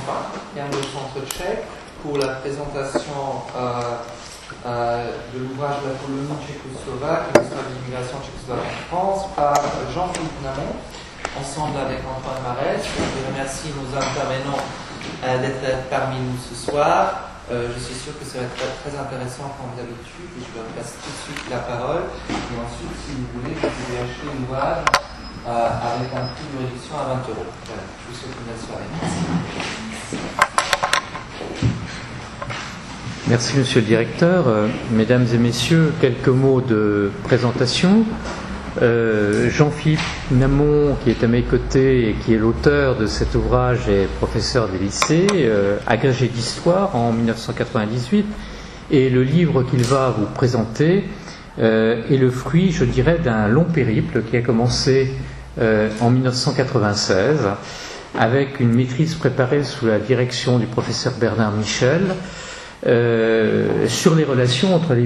François, vient du centre tchèque pour la présentation de l'ouvrage La colonie tchécoslovaque, l'histoire de l'immigration tchécoslovaque en France, par Jean-Philippe Namon, ensemble avec Antoine Marès. Je remercie nos intervenants d'être parmi nous ce soir. Je suis sûr que ça va être très intéressant comme d'habitude et je vais passer tout de suite la parole. Et ensuite, si vous voulez, vous pouvez acheter l'ouvrage avec un prix de réduction à 20 €. Voilà, je vous souhaite une belle soirée. Merci Monsieur le Directeur. Mesdames et Messieurs, quelques mots de présentation. Jean-Philippe Namon, qui est à mes côtés et qui est l'auteur de cet ouvrage, est professeur des lycées, agrégé d'histoire en 1998, et le livre qu'il va vous présenter est le fruit, je dirais, d'un long périple qui a commencé en 1996 avec une maîtrise préparée sous la direction du professeur Bernard Michel sur les relations entre les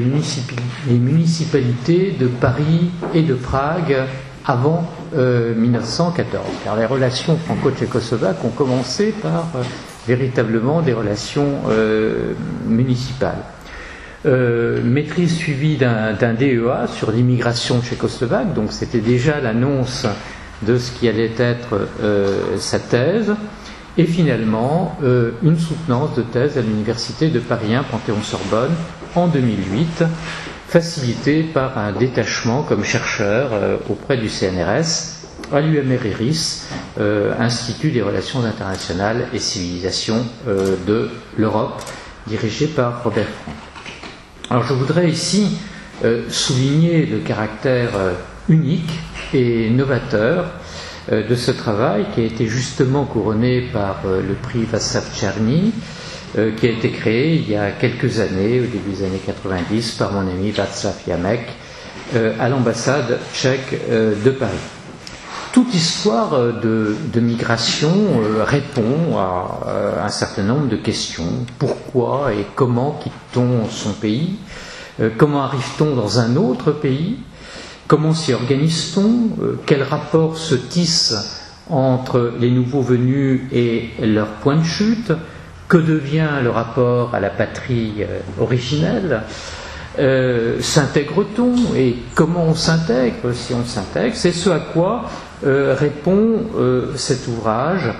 municipalités de Paris et de Prague avant 1914. Car les relations franco-tchécoslovaques ont commencé par véritablement des relations municipales. Maîtrise suivie d'un DEA sur l'immigration tchécoslovaque, donc c'était déjà l'annonce de ce qui allait être sa thèse. Et finalement, une soutenance de thèse à l'université de Paris 1 Panthéon-Sorbonne en 2008, facilitée par un détachement comme chercheur auprès du CNRS à l'UMR Iris, Institut des Relations Internationales et Civilisations de l'Europe, dirigé par Robert Frank. Alors je voudrais ici souligner le caractère unique et novateur de ce travail qui a été justement couronné par le prix Václav Černý, qui a été créé il y a quelques années, au début des années 90, par mon ami Václav Jamek à l'ambassade tchèque de Paris. Toute histoire de migration répond à un certain nombre de questions. Pourquoi et comment quitte-t-on son pays? Comment arrive-t-on dans un autre pays? Comment s'y organise-t-on? Quel rapport se tisse entre les nouveaux venus et leur point de chute? Que devient le rapport à la patrie originelle? S'intègre-t-on? Et comment on s'intègre, si on s'intègre? C'est ce à quoi répond cet ouvrage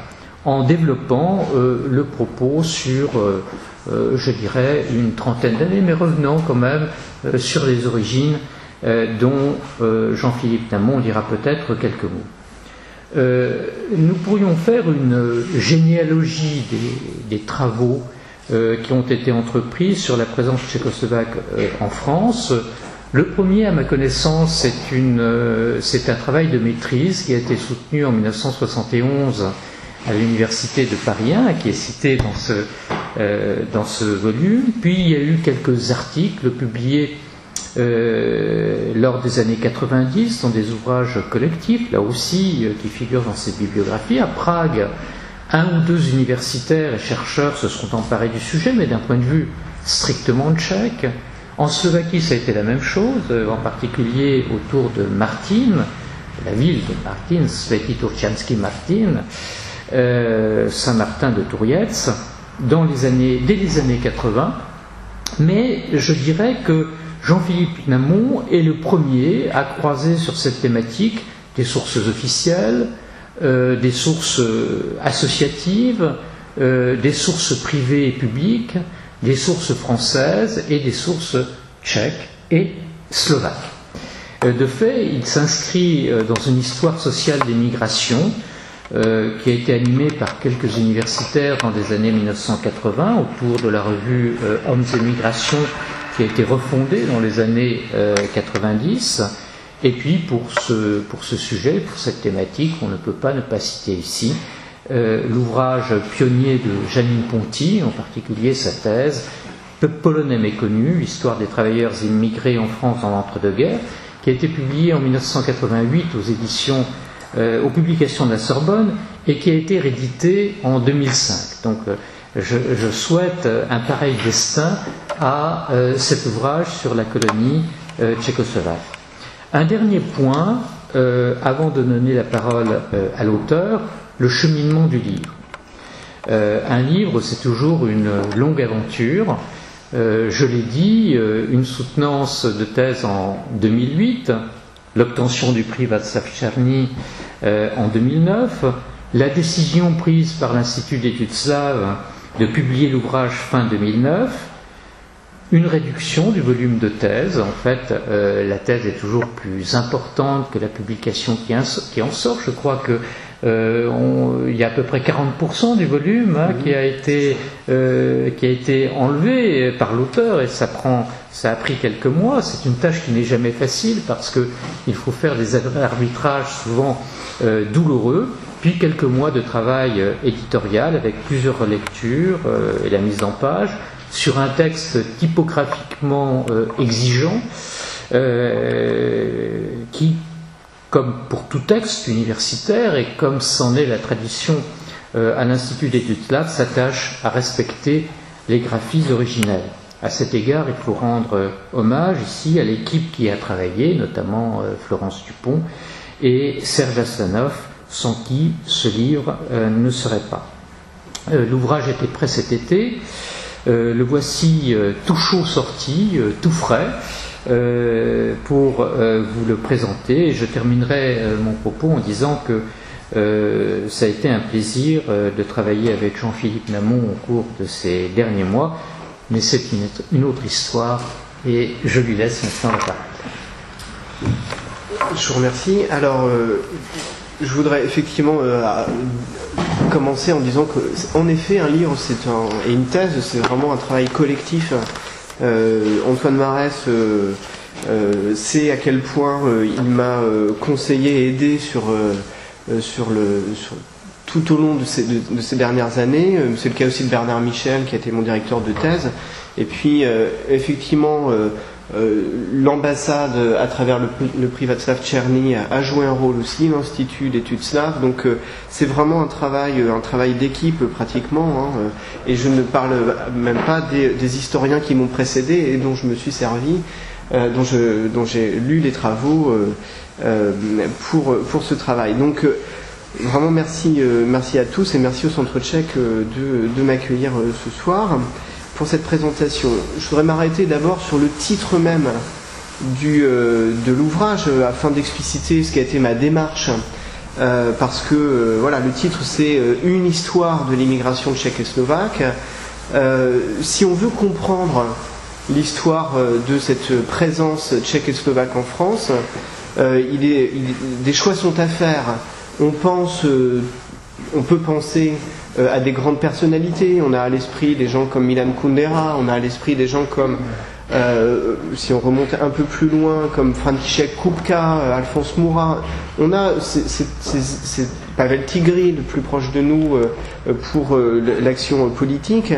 en développant le propos sur, je dirais, une trentaine d'années, mais revenant quand même sur les origines dont Jean-Philippe Namon dira peut-être quelques mots. Nous pourrions faire une généalogie des travaux qui ont été entrepris sur la présence tchécoslovaque en France. Le premier, à ma connaissance, c'est un travail de maîtrise qui a été soutenu en 1971 à l'université de Paris 1, qui est cité dans ce volume. Puis il y a eu quelques articles publiés lors des années 90 dans des ouvrages collectifs, là aussi, qui figurent dans ces bibliographies. À Prague, un ou deux universitaires et chercheurs se sont emparés du sujet, mais d'un point de vue strictement tchèque. En Slovaquie, ça a été la même chose, en particulier autour de Martin, la ville de Martin, Svätý Turčianský Martin, Saint-Martin de Touriec, dès les années 80. Mais je dirais que Jean-Philippe Namon est le premier à croiser sur cette thématique des sources officielles, des sources associatives, des sources privées et publiques, des sources françaises et des sources tchèques et slovaques. De fait, il s'inscrit dans une histoire sociale des migrations qui a été animée par quelques universitaires dans les années 1980 autour de la revue Hommes et Migrations qui a été refondée dans les années 90. Et puis pour ce sujet, pour cette thématique, on ne peut pas ne pas citer ici l'ouvrage pionnier de Janine Ponty, en particulier sa thèse Polonais méconnu, l'histoire des travailleurs immigrés en France dans l'entre-deux-guerres, qui a été publiée en 1988 aux publications de la Sorbonne et qui a été rééditée en 2005. Donc je souhaite un pareil destin à cet ouvrage sur la colonie tchécoslovaque. Un dernier point, avant de donner la parole à l'auteur, le cheminement du livre. Un livre, c'est toujours une longue aventure. Je l'ai dit, une soutenance de thèse en 2008, l'obtention du prix Václav Černý en 2009, la décision prise par l'Institut d'études slaves de publier l'ouvrage fin 2009, une réduction du volume de thèse. En fait, la thèse est toujours plus importante que la publication qui en sort. Je crois que il y a à peu près 40% du volume qui a été enlevé par l'auteur, et ça a pris quelques mois. C'est une tâche qui n'est jamais facile parce que il faut faire des arbitrages souvent douloureux, puis quelques mois de travail éditorial avec plusieurs relectures et la mise en page sur un texte typographiquement exigeant qui, comme pour tout texte universitaire et comme c'en est la tradition à l'Institut d'études slaves, s'attache à respecter les graphies originelles. À cet égard, il faut rendre hommage ici à l'équipe qui a travaillé, notamment Florence Dupont et Serge Aslanov, sans qui ce livre ne serait pas. L'ouvrage était prêt cet été. Le voici tout chaud sorti, tout frais, pour vous le présenter. Et je terminerai mon propos en disant que ça a été un plaisir de travailler avec Jean-Philippe Namon au cours de ces derniers mois, mais c'est une autre histoire, et je lui laisse maintenant la parole. Je vous remercie. Alors, je voudrais effectivement commencer en disant que, en effet, un livre et une thèse, c'est vraiment un travail collectif. Antoine Marès sait à quel point il m'a conseillé et aidé tout au long de ces dernières années. C'est le cas aussi de Bernard Michel, qui a été mon directeur de thèse. Et puis, effectivement, l'ambassade, à travers le prix Václav Černý, a joué un rôle aussi, l'Institut d'études slaves. Donc c'est vraiment un travail d'équipe pratiquement, hein, et je ne parle même pas des historiens qui m'ont précédé et dont je me suis servi, dont j'ai lu les travaux pour ce travail. Donc vraiment merci à tous, et merci au Centre tchèque de m'accueillir ce soir pour cette présentation. Je voudrais m'arrêter d'abord sur le titre même de l'ouvrage, afin d'expliciter ce qui a été ma démarche, parce que voilà, le titre c'est Une histoire de l'immigration tchécoslovaque. Si on veut comprendre l'histoire de cette présence tchécoslovaque en France, des choix sont à faire. On peut penser à des grandes personnalités. On a à l'esprit des gens comme Milan Kundera, on a à l'esprit des gens comme, si on remonte un peu plus loin, comme František Kupka, Alphonse Murat. On a c'est Pavel Tigri, le plus proche de nous pour l'action politique.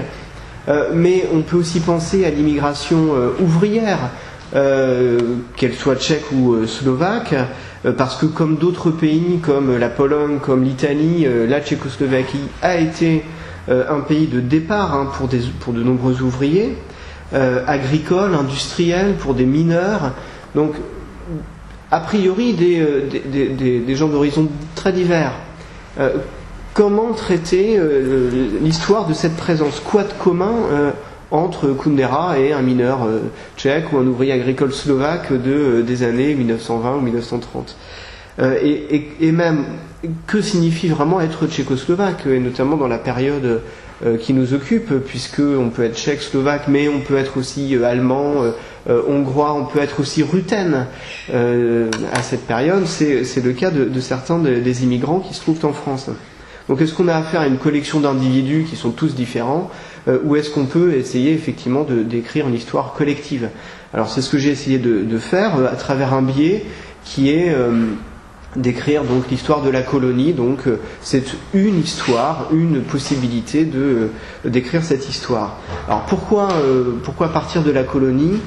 Mais on peut aussi penser à l'immigration ouvrière, qu'elle soit tchèque ou slovaque, parce que comme d'autres pays, comme la Pologne, comme l'Italie, la Tchécoslovaquie a été un pays de départ pour de nombreux ouvriers, agricoles, industriels, pour des mineurs. Donc, a priori, des gens d'horizons très divers. Comment traiter l'histoire de cette présence? Quoi de commun entre Kundera et un mineur tchèque ou un ouvrier agricole slovaque des années 1920 ou 1930, et même, que signifie vraiment être tchécoslovaque, et notamment dans la période qui nous occupe, puisque on peut être tchèque, slovaque, mais on peut être aussi allemand, hongrois, on peut être aussi ruthène à cette période. C'est le cas de certains des immigrants qui se trouvent en France. Donc est-ce qu'on a affaire à une collection d'individus qui sont tous différents, ou est-ce qu'on peut essayer effectivement d'écrire une histoire collective? Alors c'est ce que j'ai essayé de faire à travers un biais qui est d'écrire donc l'histoire de la colonie. Donc c'est une histoire, une possibilité d'écrire cette histoire. Alors pourquoi partir de la colonie?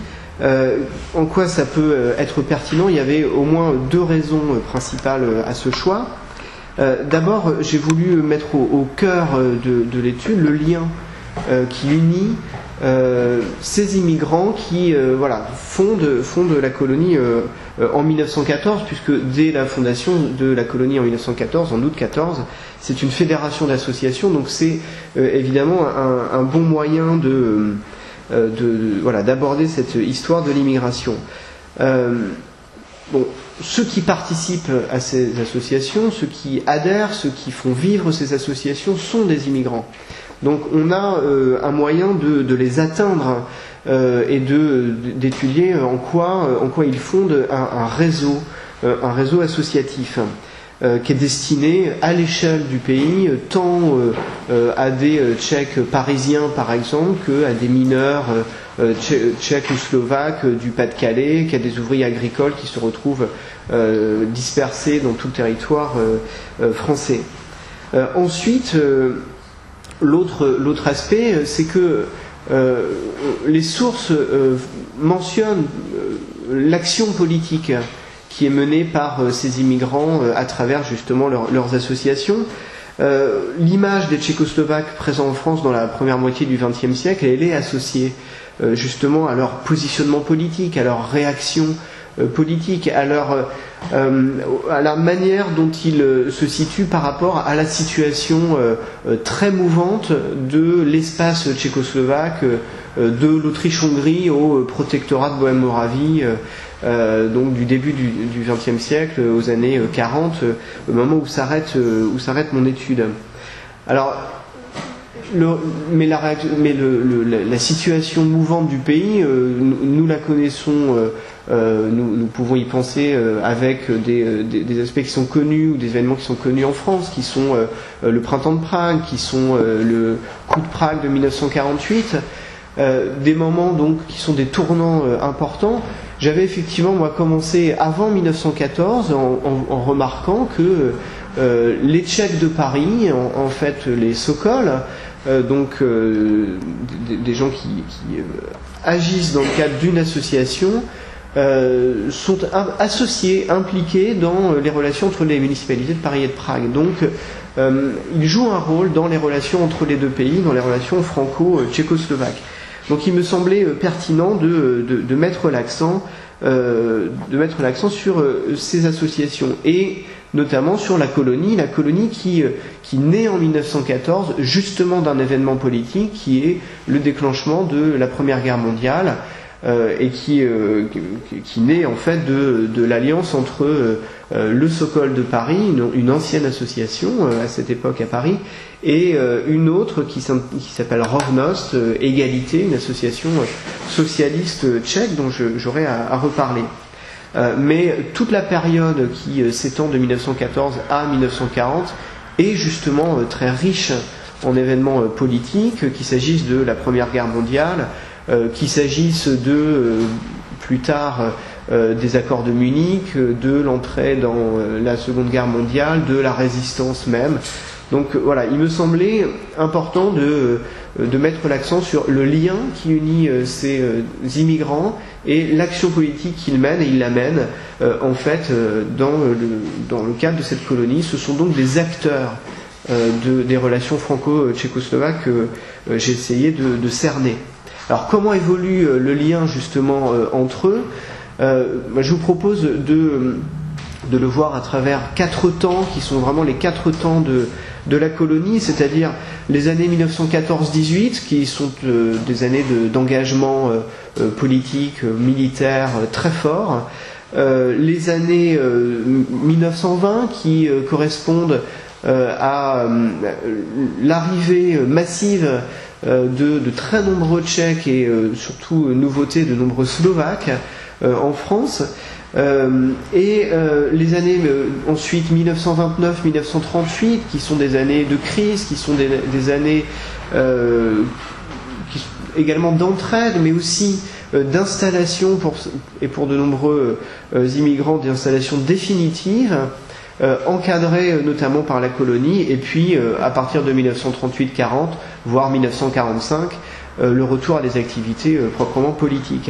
En quoi ça peut être pertinent? Il y avait au moins deux raisons principales à ce choix. D'abord, j'ai voulu mettre au cœur de l'étude le lien qui unit ces immigrants qui fondent la colonie en 1914, puisque dès la fondation de la colonie en 1914, en août 14, c'est une fédération d'associations, donc c'est évidemment un bon moyen d'aborder cette histoire de l'immigration. Ceux qui participent à ces associations, ceux qui adhèrent, ceux qui font vivre ces associations sont des immigrants. Donc on a un moyen de les atteindre et d'étudier en quoi ils fondent un réseau associatif qui est destiné à l'échelle du pays, tant à des Tchèques parisiens par exemple, qu'à des mineurs tchèques ou slovaques du Pas-de-Calais, qu'à des ouvriers agricoles qui se retrouvent dispersés dans tout le territoire français. Ensuite, l'autre aspect, c'est que les sources mentionnent l'action politique qui est menée par ces immigrants à travers justement leurs associations. L'image des Tchécoslovaques présents en France dans la première moitié du XXe siècle, elle est associée justement à leur positionnement politique, à leur réaction politique, à la manière dont ils se situent par rapport à la situation très mouvante de l'espace tchécoslovaque, de l'Autriche-Hongrie au protectorat de Bohême-Moravie, donc du début du XXe siècle aux années 40, au moment où s'arrête mon étude. Alors, la situation mouvante du pays, nous la connaissons, nous pouvons y penser avec des aspects qui sont connus ou des événements qui sont connus en France, qui sont le printemps de Prague, qui sont le coup de Prague de 1948, des moments donc qui sont des tournants importants. J'avais effectivement moi commencé avant 1914 en remarquant que les Tchèques de Paris, en fait les Sokols, des gens qui agissent dans le cadre d'une association, sont associés, impliqués dans les relations entre les municipalités de Paris et de Prague. Donc ils jouent un rôle dans les relations entre les deux pays, dans les relations franco-tchécoslovaques. Donc il me semblait pertinent de mettre l'accent sur ces associations et notamment sur la colonie qui naît en 1914 justement d'un événement politique qui est le déclenchement de la Première Guerre mondiale et qui naît en fait de l'alliance entre le Sokol de Paris, une ancienne association à cette époque à Paris, et une autre qui s'appelle Rovnost, Égalité, une association socialiste tchèque dont j'aurai à reparler. Mais toute la période qui s'étend de 1914 à 1940 est justement très riche en événements politiques, qu'il s'agisse de la Première Guerre mondiale, qu'il s'agisse plus tard des accords de Munich, de l'entrée dans la Seconde Guerre mondiale, de la résistance même. Donc voilà, il me semblait important de mettre l'accent sur le lien qui unit ces immigrants et l'action politique qu'ils mènent, et ils la mènent en fait dans le cadre de cette colonie. Ce sont donc des acteurs des relations franco-tchécoslovaques que j'ai essayé de cerner. Alors comment évolue le lien justement entre eux? Je vous propose de le voir à travers 4 temps qui sont vraiment les 4 temps de la colonie, c'est-à-dire les années 1914-18 qui sont des années d'engagement politique, militaire très fort, les années 1920 qui correspondent à l'arrivée massive de très nombreux Tchèques et surtout nouveauté de nombreux Slovaques en France, et les années ensuite 1929-1938 qui sont des années de crise, qui sont des années également d'entraide, mais aussi d'installation pour de nombreux immigrants, d'installation définitive, encadrée notamment par la colonie, et puis à partir de 1938-40, voire 1945, le retour à des activités proprement politiques.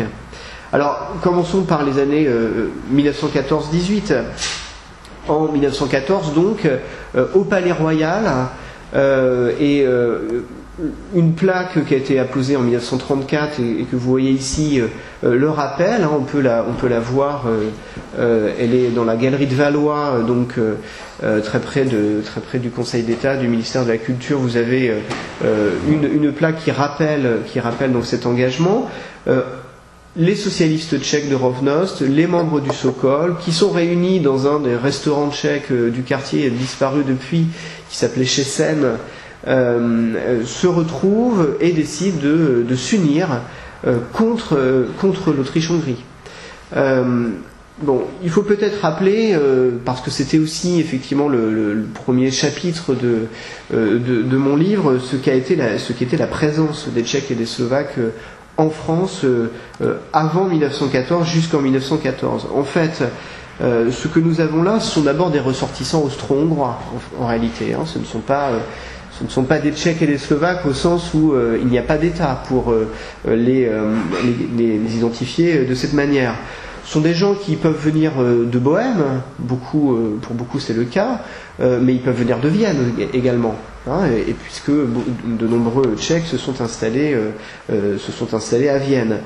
Alors, commençons par les années 1914-18. En 1914, donc, au Palais Royal, et une plaque qui a été apposée en 1934 et que vous voyez ici le rappelle, hein, on peut la voir, elle est dans la galerie de Valois, donc très près du Conseil d'État, du ministère de la Culture. Vous avez une plaque qui rappelle donc cet engagement. Les socialistes tchèques de Rovnost, les membres du Sokol, qui sont réunis dans un des restaurants tchèques du quartier disparu depuis, qui s'appelait Chesen, se retrouvent et décident de s'unir contre l'Autriche-Hongrie. Bon, il faut peut-être rappeler, parce que c'était aussi effectivement le premier chapitre de mon livre, ce qu'était la présence des Tchèques et des Slovaques en France avant 1914 jusqu'en 1914. En fait, ce que nous avons là, ce sont d'abord des ressortissants austro-hongrois en réalité. Hein, ce ne sont pas des Tchèques et des Slovaques au sens où il n'y a pas d'État pour les identifier de cette manière. Ce sont des gens qui peuvent venir de Bohême, pour beaucoup c'est le cas, mais ils peuvent venir de Vienne également. Hein, et puisque de nombreux Tchèques se sont installés à Vienne.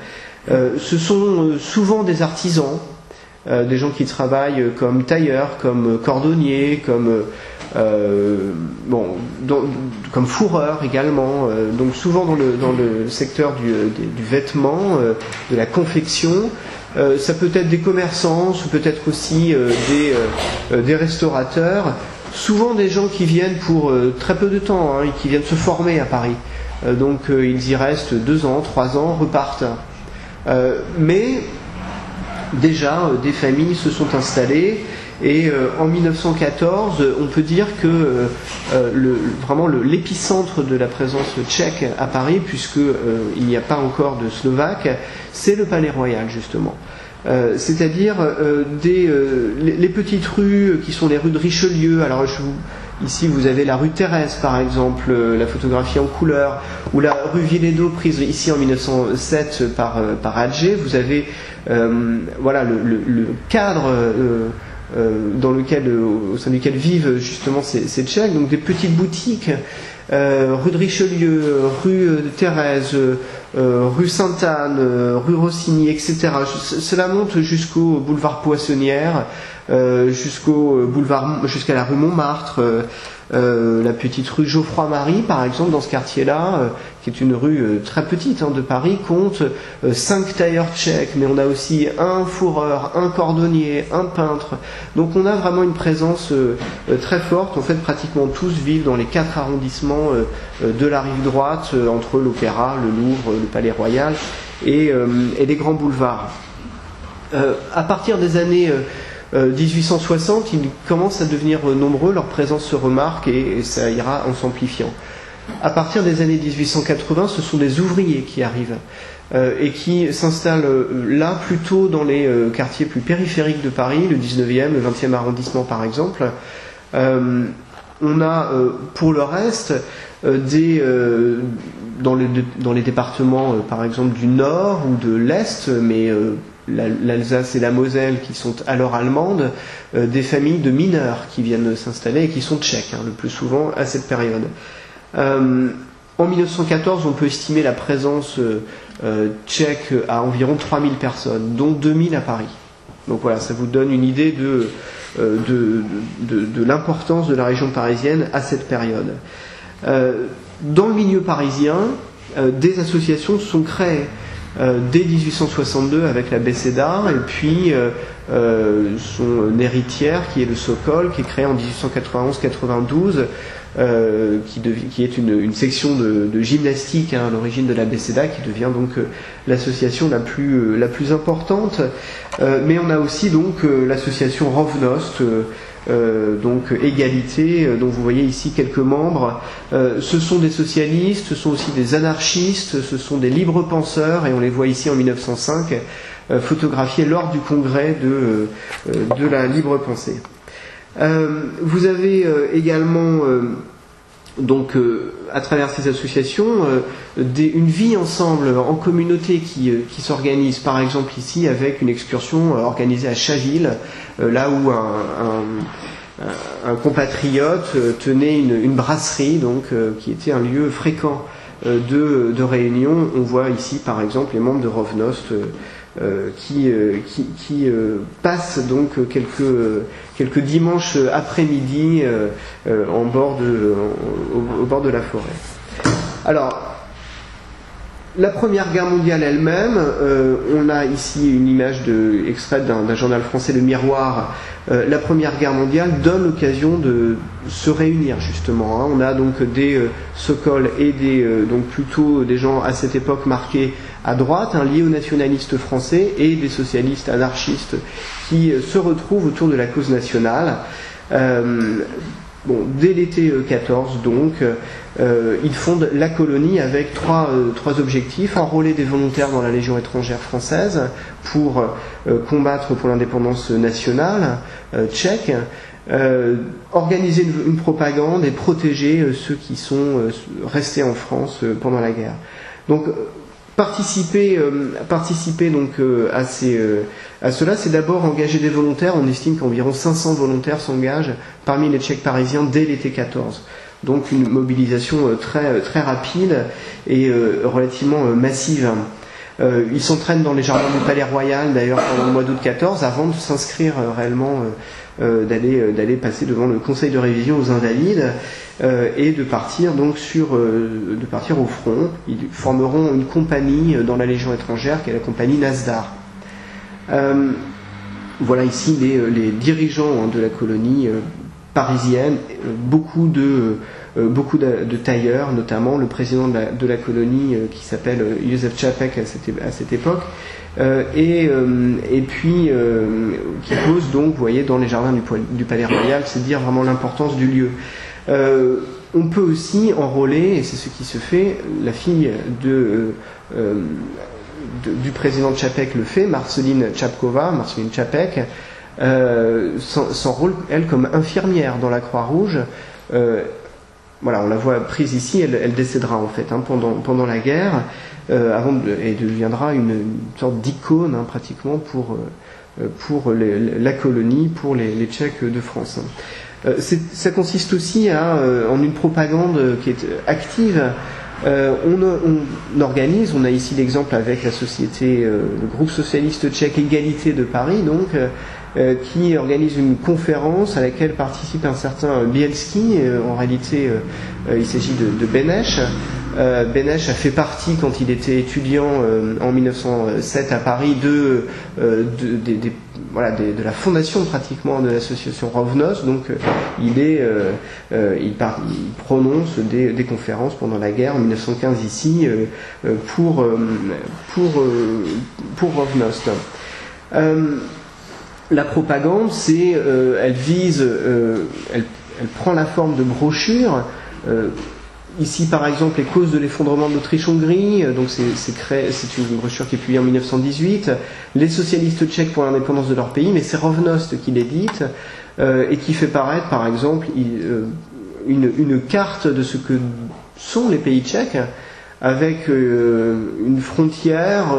Ce sont souvent des artisans, des gens qui travaillent comme tailleurs, comme cordonniers, comme fourreurs également, donc souvent dans le secteur du vêtement, de la confection. Ça peut être des commerçants, ça peut être aussi des restaurateurs, souvent des gens qui viennent pour très peu de temps, hein, et qui viennent se former à Paris. Donc ils y restent 2 ans, 3 ans, repartent. Mais déjà, des familles se sont installées. Et en 1914, on peut dire que vraiment l'épicentre de la présence tchèque à Paris, puisque il n'y a pas encore de Slovaques, c'est le Palais Royal justement. C'est-à-dire les petites rues qui sont les rues de Richelieu. Alors ici vous avez la rue Thérèse par exemple, la photographie en couleur, ou la rue Villédo prise ici en 1907 par Adger. Vous avez voilà le cadre au sein duquel vivent justement ces Tchèques, donc des petites boutiques, rue de Richelieu, rue de Thérèse, rue Sainte-Anne, rue Rossini, etc. Cela monte jusqu'au boulevard Poissonnière, jusqu'à la rue Montmartre, la petite rue Geoffroy-Marie par exemple, dans ce quartier-là, qui est une rue très petite de Paris, compte 5 tailleurs tchèques, mais on a aussi un fourreur, un cordonnier, un peintre. Donc on a vraiment une présence très forte. En fait, pratiquement tous vivent dans les 4 arrondissements de la rive droite, entre l'Opéra, le Louvre, le Palais Royal et les grands boulevards. À partir des années 1860, ils commencent à devenir nombreux, leur présence se remarque et ça ira en s'amplifiant. À partir des années 1880, ce sont des ouvriers qui arrivent et qui s'installent là plutôt dans les quartiers plus périphériques de Paris, le 19e, le 20e arrondissement par exemple. On a pour le reste dans les départements par exemple du Nord ou de l'Est, mais l'Alsace et la Moselle qui sont alors allemandes, des familles de mineurs qui viennent s'installer et qui sont tchèques, le plus souvent à cette période. En 1914, on peut estimer la présence tchèque à environ 3000 personnes, dont 2000 à Paris. Donc voilà, ça vous donne une idée de l'importance de la région parisienne à cette période. Dans le milieu parisien, des associations se sont créées dès 1862 avec la BCEDA, et puis son héritière qui est le Sokol, qui est créé en 1891-92, qui est une section de gymnastique à l'origine de la BCEDA, qui devient donc l'association la plus importante. Mais on a aussi donc l'association Rovnost, donc égalité, dont vous voyez ici quelques membres. Ce sont des socialistes, ce sont aussi des anarchistes, ce sont des libres penseurs, et on les voit ici en 1905 photographiés lors du congrès de la libre pensée. Vous avez également donc à travers ces associations une vie ensemble en communauté qui s'organise, par exemple ici avec une excursion organisée à Chaville, là où un compatriote tenait une brasserie, donc qui était un lieu fréquent de réunions. On voit ici par exemple les membres de Rovnost qui passent donc quelques dimanches après-midi au bord de la forêt. Alors, la Première Guerre mondiale elle-même, on a ici une image extraite d'un journal français, Le Miroir. La Première Guerre mondiale donne l'occasion de se réunir justement. On a donc des Sokol et donc plutôt des gens à cette époque marqués à droite, liés aux nationalistes français, et des socialistes anarchistes qui se retrouvent autour de la cause nationale. Dès l'été 14, donc, ils fondent la colonie avec trois objectifs: enrôler des volontaires dans la Légion étrangère française pour combattre pour l'indépendance nationale tchèque, organiser une propagande et protéger ceux qui sont restés en France pendant la guerre. Donc, participer donc à cela, c'est d'abord engager des volontaires. On estime qu'environ 500 volontaires s'engagent parmi les Tchèques parisiens dès l'été 14. Donc une mobilisation très rapide et relativement massive. Ils s'entraînent dans les jardins du Palais Royal d'ailleurs pendant le mois d'août 14 avant de s'inscrire réellement, d'aller passer devant le Conseil de révision aux Invalides et de partir donc de partir au front. Ils formeront une compagnie dans la Légion étrangère qui est la compagnie Nasdar. Voilà ici les dirigeants de la colonie parisienne, beaucoup de tailleurs, notamment le président de la colonie qui s'appelle Józef Čapek à cette époque, et puis qui pose donc, vous voyez, dans les jardins du Palais Royal. C'est dire vraiment l'importance du lieu. On peut aussi enrôler, et c'est ce qui se fait, la fille du président Čapek le fait, Marceline Čapek, s'enrôle, elle, comme infirmière dans la Croix-Rouge. Voilà, on la voit prise ici, elle décédera en fait pendant la guerre, et deviendra une sorte d'icône pratiquement pour la colonie, pour les Tchèques de France. Ça consiste aussi en une propagande qui est active. On organise, on a ici l'exemple avec la société, le groupe socialiste tchèque Égalité de Paris, donc, qui organise une conférence à laquelle participe un certain Bielski. En réalité, il s'agit de Beneš. Beneš a fait partie, quand il était étudiant en 1907 à Paris, de la fondation pratiquement de l'association Rovnost. Donc il prononce des conférences pendant la guerre en 1915 ici pour Rovnost. La propagande, elle vise, elle prend la forme de brochures. Ici, par exemple, les causes de l'effondrement de l'Autriche-Hongrie. Donc, c'est une brochure qui est publiée en 1918. Les socialistes tchèques pour l'indépendance de leur pays, mais c'est Rovnost qui l'édite et qui fait paraître, par exemple, une carte de ce que sont les pays tchèques, avec une frontière,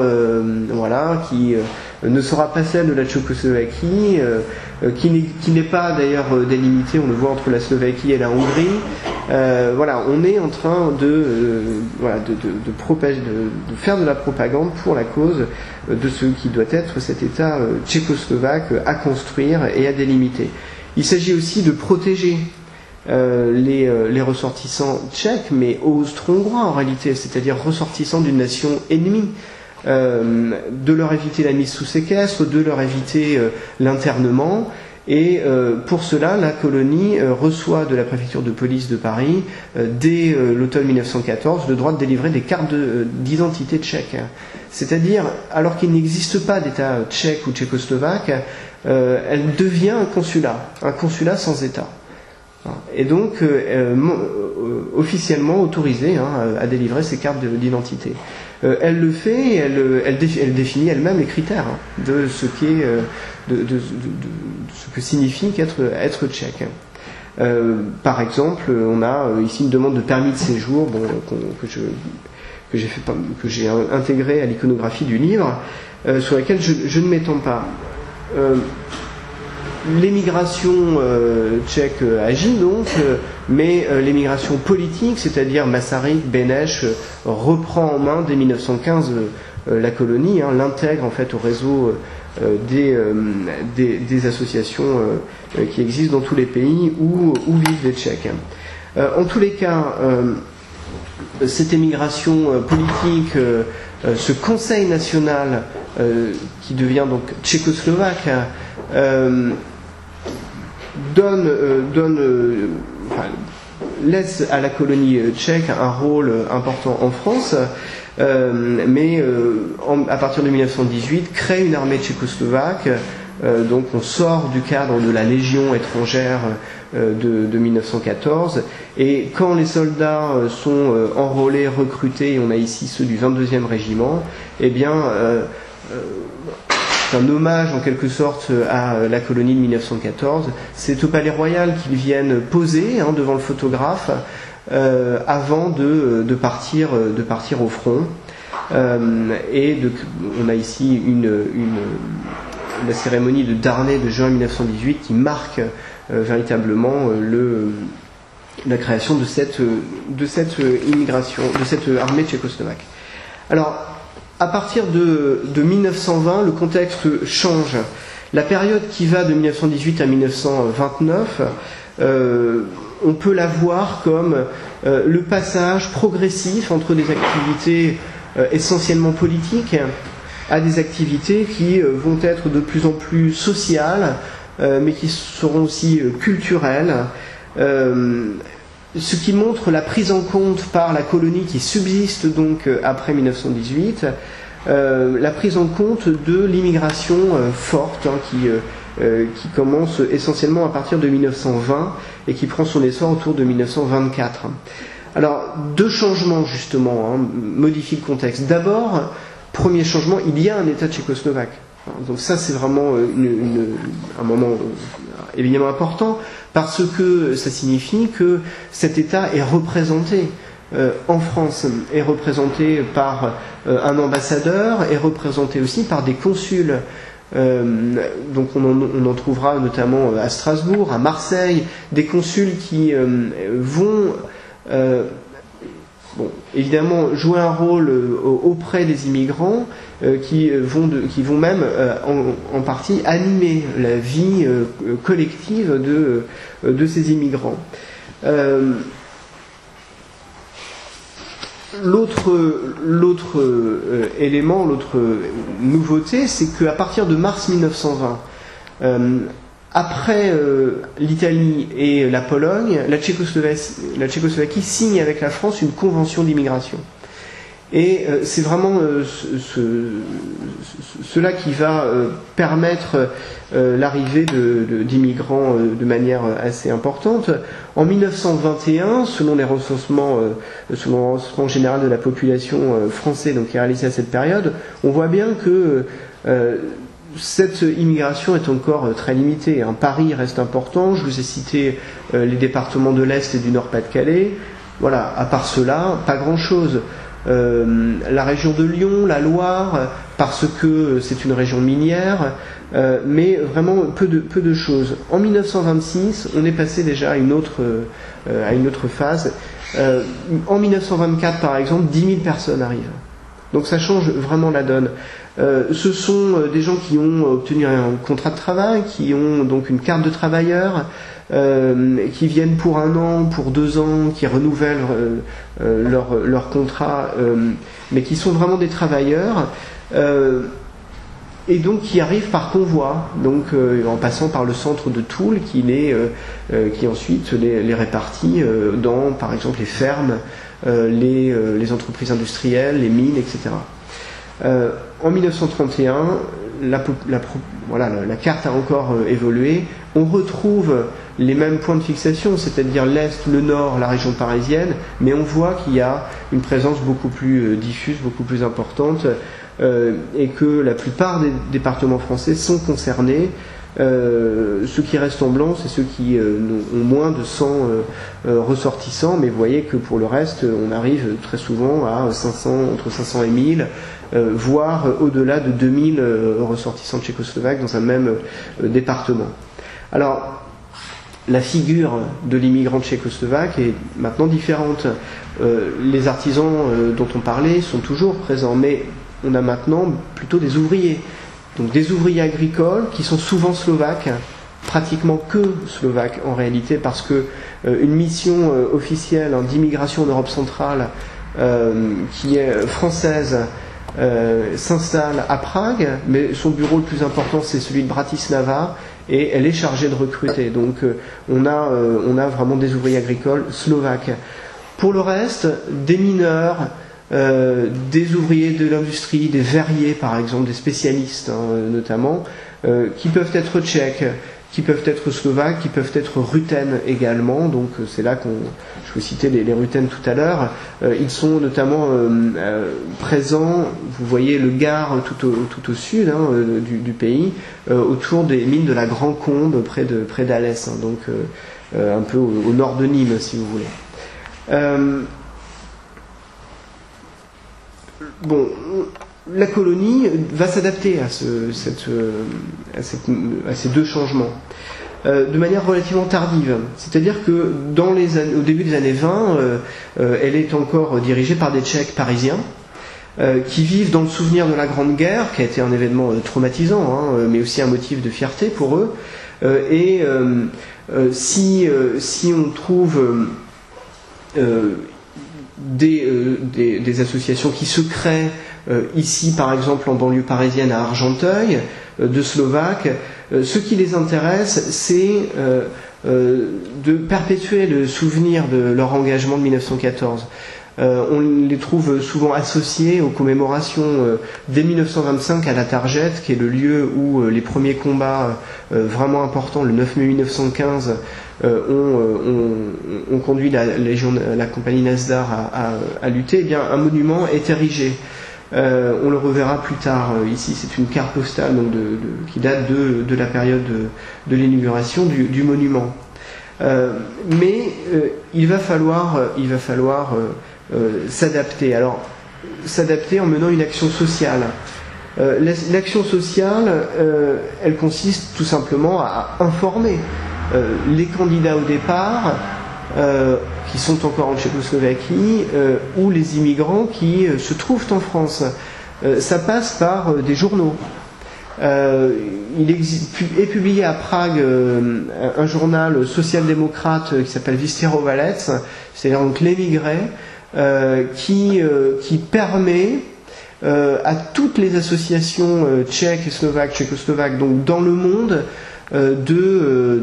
qui ne sera pas celle de la Tchécoslovaquie, qui n'est pas d'ailleurs délimitée, on le voit, entre la Slovaquie et la Hongrie. On est en train de faire de la propagande pour la cause de ce qui doit être cet État tchécoslovaque à construire et à délimiter. Il s'agit aussi de protéger les ressortissants tchèques, mais austro-hongrois en réalité, c'est-à-dire ressortissants d'une nation ennemie, de leur éviter la mise sous séquestre, de leur éviter l'internement. Et pour cela, la colonie reçoit de la préfecture de police de Paris, dès l'automne 1914, le droit de délivrer des cartes d'identité tchèque. C'est-à-dire, alors qu'il n'existe pas d'État tchèque ou tchécoslovaque, elle devient un consulat sans État. Et donc, officiellement autorisée à délivrer ces cartes d'identité. Elle le fait et elle définit elle-même les critères de ce qu'est, de ce que signifie être tchèque. Par exemple, on a ici une demande de permis de séjour, que j'ai intégré à l'iconographie du livre, sur laquelle je ne m'étends pas. l'émigration tchèque agit donc, mais l'émigration politique, c'est-à-dire Masaryk, Beneš, reprend en main dès 1915 la colonie, l'intègre en fait au réseau des associations qui existent dans tous les pays où vivent les Tchèques. En tous les cas, cette émigration politique, ce Conseil national qui devient donc tchécoslovaque, laisse à la colonie tchèque un rôle important en France, mais à partir de 1918 crée une armée tchécoslovaque. Donc on sort du cadre de la Légion étrangère de 1914, et quand les soldats sont enrôlés, recrutés, et on a ici ceux du 22e régiment, eh bien c'est un hommage en quelque sorte à la colonie de 1914. C'est au Palais Royal qu'ils viennent poser devant le photographe avant de partir au front. On a ici la cérémonie de Darney de juin 1918 qui marque véritablement la création de cette immigration, de cette armée tchécoslovaque. Alors, à partir de 1920, le contexte change. La période qui va de 1918 à 1929, on peut la voir comme le passage progressif entre des activités essentiellement politiques à des activités qui vont être de plus en plus sociales, mais qui seront aussi culturelles, ce qui montre la prise en compte par la colonie qui subsiste donc après 1918, la prise en compte de l'immigration forte qui commence essentiellement à partir de 1920 et qui prend son essor autour de 1924. Alors, deux changements justement modifient le contexte. D'abord, premier changement, il y a un État tchécoslovaque. Donc ça, c'est vraiment un moment évidemment important, parce que ça signifie que cet État est représenté en France, est représenté par un ambassadeur, est représenté aussi par des consuls. Donc on en trouvera notamment à Strasbourg, à Marseille, des consuls qui vont évidemment jouer un rôle auprès des immigrants, qui vont même en partie animer la vie collective de ces immigrants. L'autre élément, l'autre nouveauté, c'est qu'à partir de mars 1920, après l'Italie et la Pologne, la Tchécoslovaquie signe avec la France une convention d'immigration. Et c'est vraiment cela qui va permettre l'arrivée d'immigrants de manière assez importante. En 1921, selon le recensement général de la population français donc, qui est réalisé à cette période, on voit bien que cette immigration est encore très limitée. Paris reste important, je vous ai cité les départements de l'Est et du Nord-Pas-de-Calais. Voilà, à part cela, pas grand-chose. La région de Lyon, la Loire, parce que c'est une région minière, mais vraiment peu de choses. En 1926, on est passé déjà à une autre phase. En 1924, par exemple, 10 000 personnes arrivent. Donc ça change vraiment la donne. Ce sont des gens qui ont obtenu un contrat de travail, qui ont donc une carte de travailleur, qui viennent pour 1 an, pour 2 ans, qui renouvellent leur contrat, mais qui sont vraiment des travailleurs, et donc qui arrivent par convoi, donc en passant par le centre de Toul, qui ensuite les répartit dans, par exemple, les fermes, les entreprises industrielles, les mines, etc. En 1931, la carte a encore évolué. On retrouve les mêmes points de fixation, c'est-à-dire l'Est, le Nord, la région parisienne, mais on voit qu'il y a une présence beaucoup plus diffuse, beaucoup plus importante, et que la plupart des départements français sont concernés. Ceux qui restent en blanc, c'est ceux qui ont moins de 100 ressortissants, mais vous voyez que pour le reste, on arrive très souvent à 500, entre 500 et 1000, voire au-delà de 2000 ressortissants tchécoslovaques dans un même département. Alors, la figure de l'immigrant tchécoslovaque est maintenant différente. Les artisans dont on parlait sont toujours présents, mais on a maintenant plutôt des ouvriers. Donc des ouvriers agricoles qui sont souvent slovaques, pratiquement que slovaques en réalité, parce que une mission officielle d'immigration en Europe centrale qui est française s'installe à Prague, mais son bureau le plus important c'est celui de Bratislava, et elle est chargée de recruter. Donc on a vraiment des ouvriers agricoles slovaques. Pour le reste, des mineurs, des ouvriers de l'industrie, des verriers par exemple, des spécialistes notamment, qui peuvent être tchèques, qui peuvent être slovaques, qui peuvent être ruthènes également. Donc c'est là je vous citais les ruthènes tout à l'heure. Ils sont notamment présents, vous voyez le Gard tout au sud du pays, autour des mines de la Grand Combe, près d'Alès, donc un peu au nord de Nîmes si vous voulez. Bon, la colonie va s'adapter à ces deux changements de manière relativement tardive. C'est-à-dire que au début des années 20, elle est encore dirigée par des Tchèques parisiens qui vivent dans le souvenir de la Grande Guerre, qui a été un événement traumatisant, mais aussi un motif de fierté pour eux. Si on trouve des associations qui se créent ici par exemple en banlieue parisienne à Argenteuil, de Slovaques, ce qui les intéresse c'est de perpétuer le souvenir de leur engagement de 1914. On les trouve souvent associés aux commémorations dès 1925 à la Targette, qui est le lieu où les premiers combats vraiment importants, le 9 mai 1915, ont conduit la compagnie Nasdar à lutter. Eh bien, un monument est érigé. On le reverra plus tard. Ici, c'est une carte postale donc qui date de la période de l'inauguration du monument. Mais il va falloir s'adapter. Alors, s'adapter en menant une action sociale. L'action sociale, elle consiste tout simplement à informer les candidats au départ, qui sont encore en Tchécoslovaquie, ou les immigrants qui se trouvent en France. Ça passe par des journaux. Il est publié à Prague un journal social-démocrate qui s'appelle Vysterovalec, c'est-à-dire donc l'émigré, qui permet à toutes les associations tchèques et slovaques, tchécoslovaques, donc dans le monde, de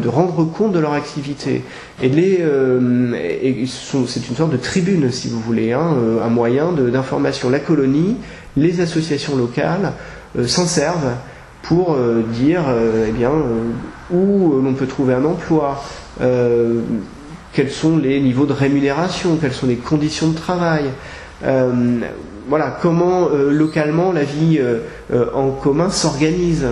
rendre compte de leur activité. C'est une sorte de tribune, si vous voulez, un moyen d'information. La colonie, les associations locales s'en servent pour dire où l'on peut trouver un emploi, quels sont les niveaux de rémunération, quelles sont les conditions de travail, voilà, comment localement la vie en commun s'organise,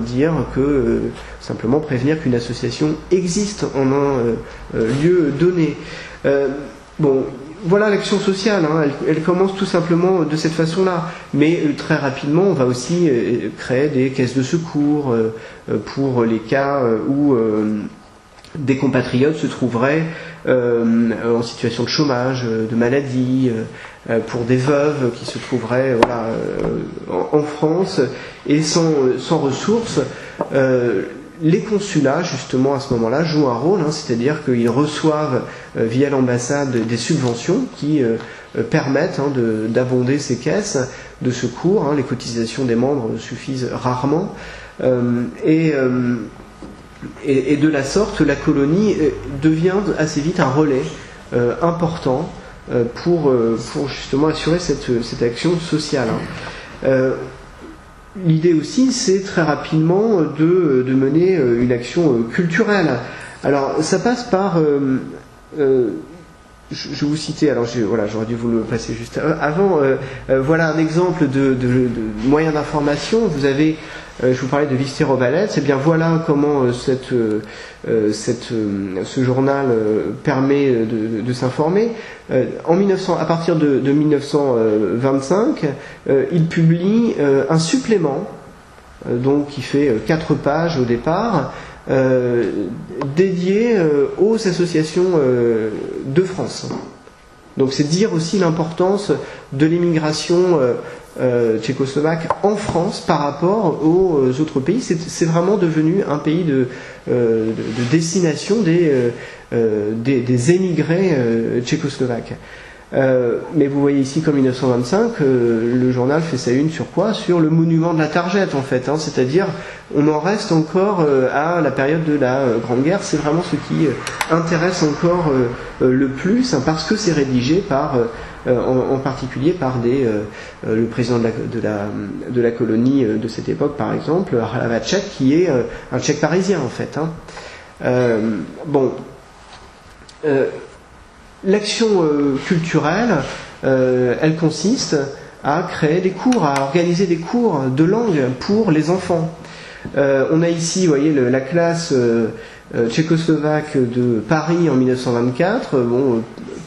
dire que simplement prévenir qu'une association existe en un lieu donné. Bon, voilà l'action sociale, elle commence tout simplement de cette façon-là, mais très rapidement on va aussi créer des caisses de secours pour les cas où des compatriotes se trouveraient en situation de chômage, de maladie, pour des veuves qui se trouveraient en France et sans ressources. Les consulats, justement, à ce moment-là, jouent un rôle, c'est-à-dire qu'ils reçoivent via l'ambassade des subventions qui permettent d'abonder ces caisses de secours. Les cotisations des membres suffisent rarement. Et de la sorte, la colonie devient assez vite un relais important pour justement assurer cette action sociale. L'idée aussi, c'est très rapidement de mener une action culturelle. Alors, ça passe par je vous citais, alors j'aurais dû vous le passer juste avant, voilà un exemple de moyen d'information. Vous avez, je vous parlais de Vistero Valets, et bien voilà comment ce journal permet de s'informer. À partir de 1925, il publie un supplément, donc qui fait 4 pages au départ, dédié aux associations de France. Donc c'est dire aussi l'importance de l'immigration tchécoslovaque en France par rapport aux autres pays. C'est vraiment devenu un pays de destination des émigrés tchécoslovaques. Mais vous voyez ici qu'en 1925, le journal fait sa une sur quoi ? Sur le monument de la Targette, en fait. C'est-à-dire, on en reste encore à la période de la Grande Guerre. C'est vraiment ce qui intéresse encore le plus, parce que c'est rédigé par, en particulier par le président de la colonie de cette époque, par exemple, Hlavacek, qui est un Tchèque parisien, en fait. L'action culturelle, elle consiste à créer des cours, à organiser des cours de langue pour les enfants. On a ici, vous voyez, la classe tchécoslovaque de Paris en 1924,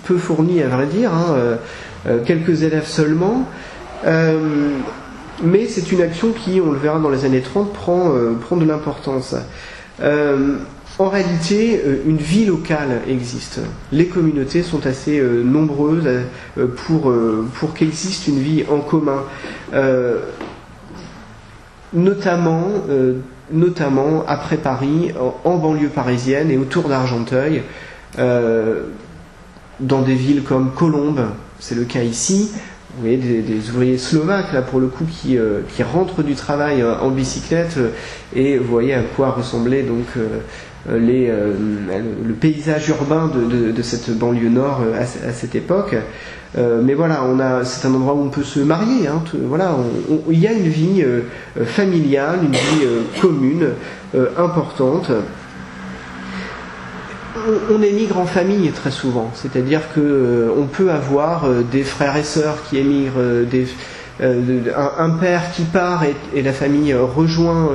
peu fournie à vrai dire, quelques élèves seulement, mais c'est une action qui, on le verra dans les années 30, prend de l'importance. En réalité, une vie locale existe. Les communautés sont assez nombreuses pour qu'existe une vie en commun. Notamment après Paris, en banlieue parisienne et autour d'Argenteuil, dans des villes comme Colombes, c'est le cas ici. Vous voyez des ouvriers slovaques là pour le coup qui rentrent du travail en bicyclette, et vous voyez à quoi ressemblait donc le paysage urbain de cette banlieue nord à cette époque. Mais voilà, c'est un endroit où on peut se marier. Il y a une vie familiale, une vie commune importante. On émigre en famille très souvent, c'est-à-dire que on peut avoir des frères et sœurs qui émigrent, un père qui part et la famille rejoint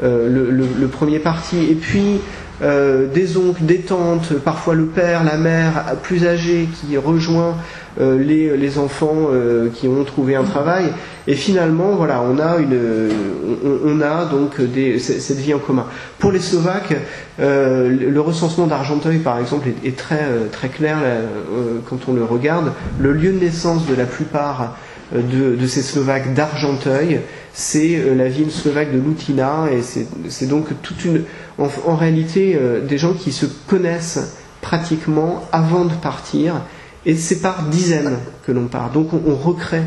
le premier parti, et puis des oncles, des tantes, parfois le père, la mère plus âgés qui rejoint les enfants qui ont trouvé un travail, et finalement voilà, on a donc cette vie en commun. Pour les Slovaques, le recensement d'Argenteuil par exemple est très très clair quand on le regarde. Le lieu de naissance de la plupart de ces Slovaques d'Argenteuil, c'est la ville slovaque de Lutina, et c'est donc en réalité des gens qui se connaissent pratiquement avant de partir, et c'est par dizaines que l'on part. Donc on recrée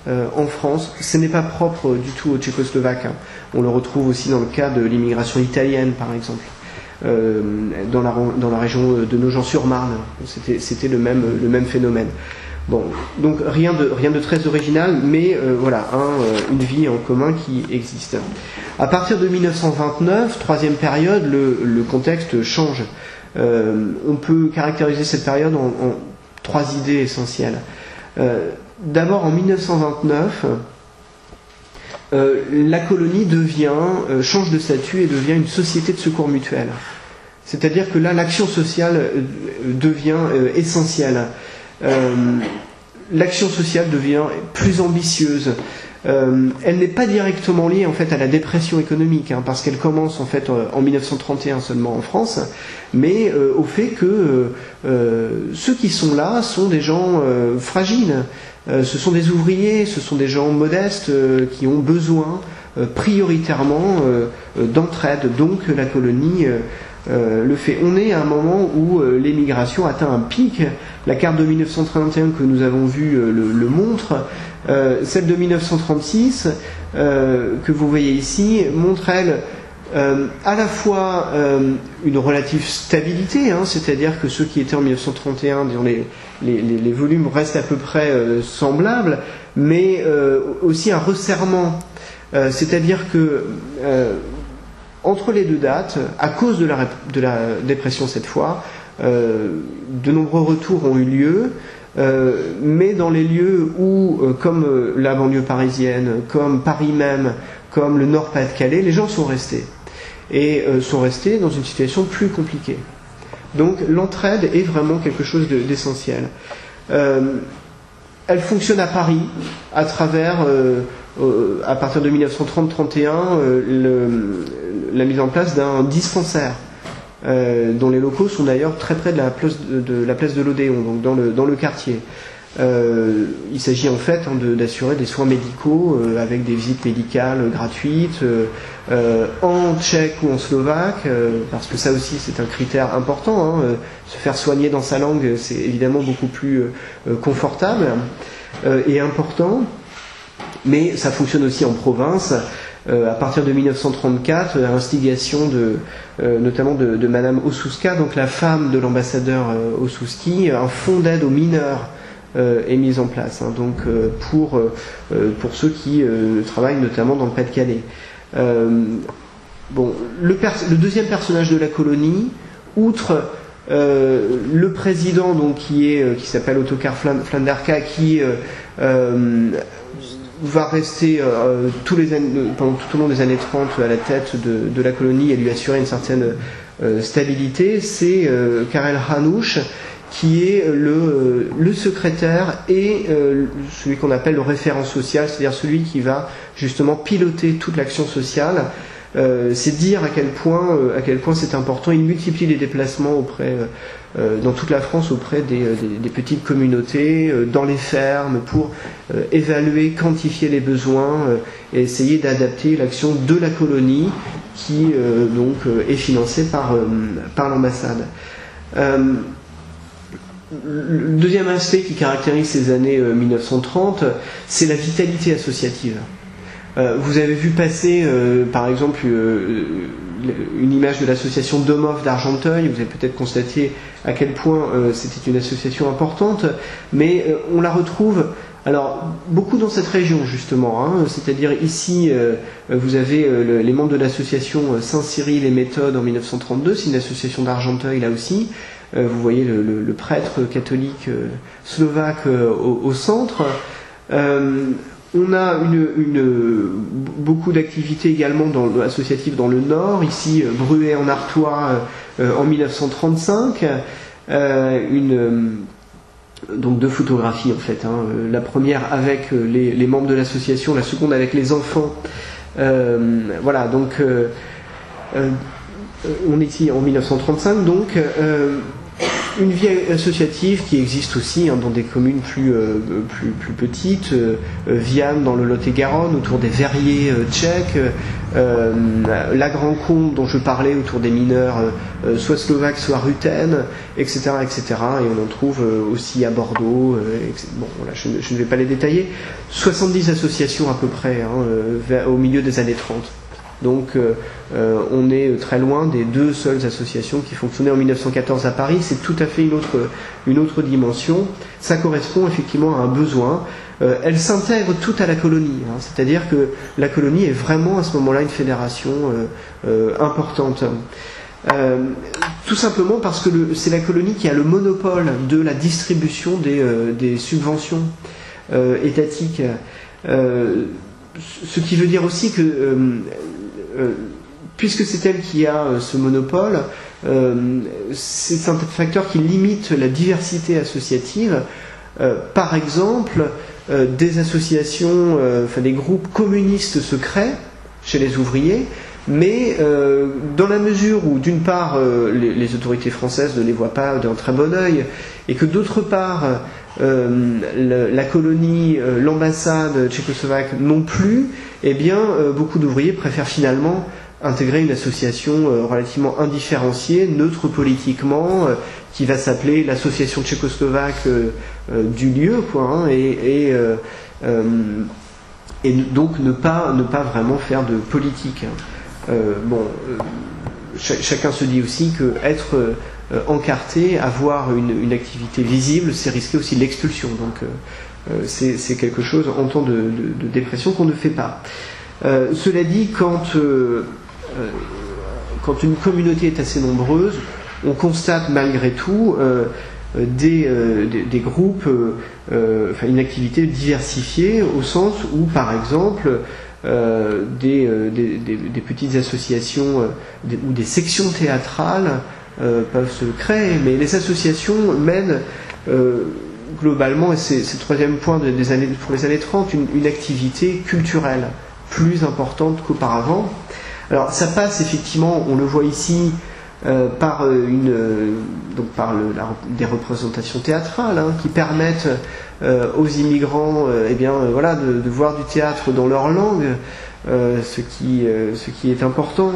en France. Ce n'est pas propre du tout aux Tchécoslovaques. On le retrouve aussi dans le cas de l'immigration italienne, par exemple, dans la région de Nogent-sur-Marne. C'était le même phénomène. Bon, donc rien de très original, mais voilà, une vie en commun qui existe. À partir de 1929, troisième période, le contexte change. On peut caractériser cette période en 3 idées essentielles. D'abord, en 1929, la colonie change de statut et devient une société de secours mutuel. C'est-à-dire que là, l'action sociale devient essentielle. L'action sociale devient plus ambitieuse. Elle n'est pas directement liée en fait à la dépression économique, parce qu'elle commence en fait en 1931 seulement en France, mais au fait que ceux qui sont là sont des gens fragiles. Ce sont des ouvriers, ce sont des gens modestes qui ont besoin prioritairement d'entraide. Donc la colonie le fait. On est à un moment où l'émigration atteint un pic. La carte de 1931 que nous avons vue le montre. Celle de 1936 que vous voyez ici montre, elle, à la fois une relative stabilité, c'est-à-dire que ceux qui étaient en 1931, disons, les volumes restent à peu près semblables, mais aussi un resserrement, c'est-à-dire que entre les deux dates, à cause de la dépression cette fois, de nombreux retours ont eu lieu, mais dans les lieux où, comme la banlieue parisienne, comme Paris même, comme le Nord-Pas-de-Calais, les gens sont restés. Et sont restés dans une situation plus compliquée. Donc l'entraide est vraiment quelque chose d'essentiel. Elle fonctionne à Paris à travers, à partir de 1930-31, la mise en place d'un dispensaire, dont les locaux sont d'ailleurs très près de la place de l'Odéon, donc dans le quartier. Il s'agit en fait d'assurer des soins médicaux avec des visites médicales gratuites en tchèque ou en slovaque, parce que ça aussi c'est un critère important, se faire soigner dans sa langue c'est évidemment beaucoup plus confortable et important, mais ça fonctionne aussi en province. À partir de 1934, à l'instigation notamment de Madame Ossouska, donc la femme de l'ambassadeur Ossouski, un fonds d'aide aux mineurs est mise en place, donc pour ceux qui travaillent notamment dans le Pas-de-Calais. Le deuxième personnage de la colonie, outre le président donc qui s'appelle Ottokar Flanderka, qui va rester pendant tout au long des années 30 à la tête de la colonie et lui assurer une certaine stabilité, c'est Karel Hanouch, qui est le secrétaire et celui qu'on appelle le référent social, c'est-à-dire celui qui va justement piloter toute l'action sociale. C'est dire à quel point c'est important. Il multiplie les déplacements dans toute la France auprès des petites communautés, dans les fermes, pour évaluer, quantifier les besoins et essayer d'adapter l'action de la colonie qui est financée par l'ambassade. Le deuxième aspect qui caractérise ces années 1930, c'est la vitalité associative. Vous avez vu passer, par exemple, une image de l'association Domov d'Argenteuil. Vous avez peut-être constaté à quel point c'était une association importante, mais on la retrouve beaucoup dans cette région justement, c'est-à-dire ici vous avez les membres de l'association Saint-Cyril et Méthode en 1932, c'est une association d'Argenteuil là aussi. Vous voyez le prêtre catholique slovaque au centre. On a beaucoup d'activités également associatives dans le Nord, ici Bruay en Artois en 1935. Donc deux photographies en fait, la première avec les membres de l'association, la seconde avec les enfants. On est ici en 1935 donc. Une vie associative qui existe aussi dans des communes plus petites, Viane dans le Lot-et-Garonne, autour des verriers tchèques, la Grand-Combe dont je parlais, autour des mineurs soit slovaques, soit rutènes, etc., etc. Et on en trouve aussi à Bordeaux, je ne vais pas les détailler. 70 associations à peu près au milieu des années 30. Donc on est très loin des deux seules associations qui fonctionnaient en 1914 à Paris. C'est tout à fait une autre dimension. Ça correspond effectivement à un besoin. Elle s'intègre toute à la colonie, c'est-à-dire que la colonie est vraiment à ce moment-là une fédération importante. Tout simplement parce que c'est la colonie qui a le monopole de la distribution des subventions étatiques. Ce qui veut dire aussi que puisque c'est elle qui a ce monopole, c'est un facteur qui limite la diversité associative. Par exemple, des associations, des groupes communistes se créent chez les ouvriers, mais dans la mesure où d'une part les autorités françaises ne les voient pas d'un très bon œil, et que d'autre part la colonie, l'ambassade tchécoslovaque non plus, eh bien beaucoup d'ouvriers préfèrent finalement intégrer une association relativement indifférenciée, neutre politiquement, qui va s'appeler l'association tchécoslovaque du lieu, et donc ne pas vraiment faire de politique. Chacun se dit aussi que être encarté, avoir une activité visible, c'est risquer aussi l'expulsion. Donc c'est quelque chose en temps de dépression qu'on ne fait pas. Cela dit, quand une communauté est assez nombreuse, on constate malgré tout des groupes, une activité diversifiée au sens où, par exemple, des petites associations ou des sections théâtrales peuvent se créer, mais les associations mènent globalement, et c'est le troisième point pour les années 30, une activité culturelle plus importante qu'auparavant. Alors ça passe effectivement, on le voit ici, par des représentations théâtrales qui permettent aux immigrants de voir du théâtre dans leur langue, ce qui est important.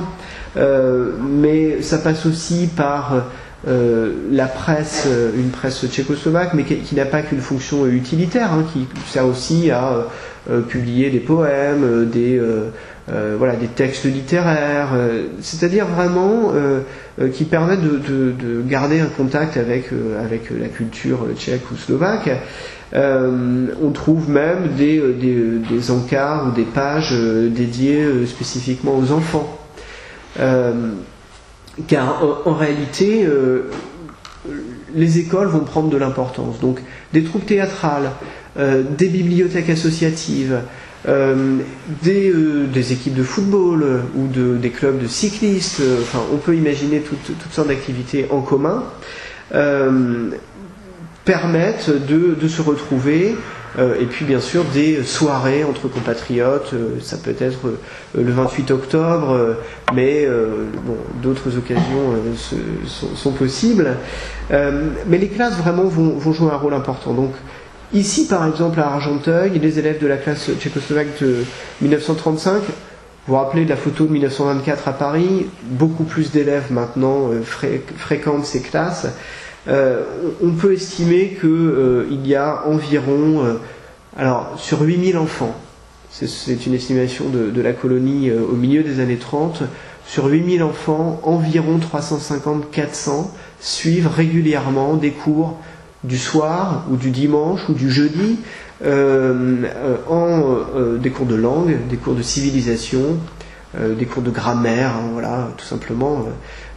Mais ça passe aussi par la presse, une presse tchécoslovaque, mais qui n'a pas qu'une fonction utilitaire, qui sert aussi à publier des poèmes, des textes littéraires, c'est-à-dire vraiment qui permettent de garder un contact avec la culture tchèque ou slovaque. On trouve même des encarts ou des pages dédiées spécifiquement aux enfants. Car en réalité, les écoles vont prendre de l'importance. Donc des troupes théâtrales, des bibliothèques associatives, des équipes de football ou des clubs de cyclistes, on peut imaginer toutes sortes d'activités en commun, permettent de se retrouver, et puis bien sûr des soirées entre compatriotes, ça peut être le 28 octobre, mais d'autres occasions sont possibles. Mais les classes vraiment vont jouer un rôle important. Donc ici par exemple à Argenteuil, les élèves de la classe tchécoslovaque de 1935, vous vous rappelez de la photo de 1924 à Paris, beaucoup plus d'élèves maintenant fréquentent ces classes. On peut estimer qu'il y a environ, sur 8000 enfants, c'est une estimation de la colonie au milieu des années 30, sur 8000 enfants, environ 350-400 suivent régulièrement des cours du soir ou du dimanche ou du jeudi, des cours de langue, des cours de civilisation, des cours de grammaire, tout simplement,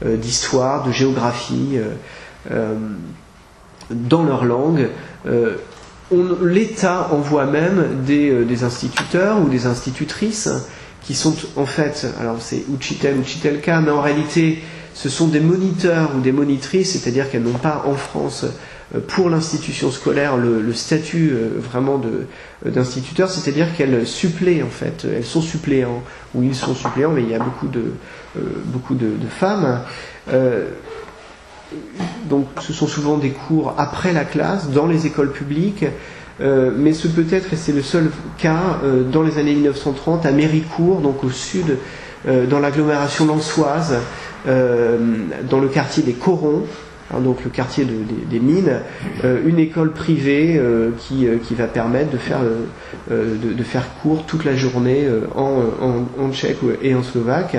d'histoire, de géographie, dans leur langue. L'État envoie même des instituteurs ou des institutrices qui sont en fait, alors c'est uchitel, uchitelka, mais en réalité ce sont des moniteurs ou des monitrices, c'est-à-dire qu'elles n'ont pas en France pour l'institution scolaire le statut vraiment d'instituteur, c'est-à-dire qu'elles suppléent en fait, elles sont suppléants ou ils sont suppléants, mais il y a beaucoup de femmes. Donc ce sont souvent des cours après la classe dans les écoles publiques, mais ce peut être, et c'est le seul cas, dans les années 1930 à Méricourt, donc au sud, dans l'agglomération lensoise, dans le quartier des Corons, donc le quartier des mines, une école privée qui va permettre de faire cours toute la journée en tchèque et en slovaque.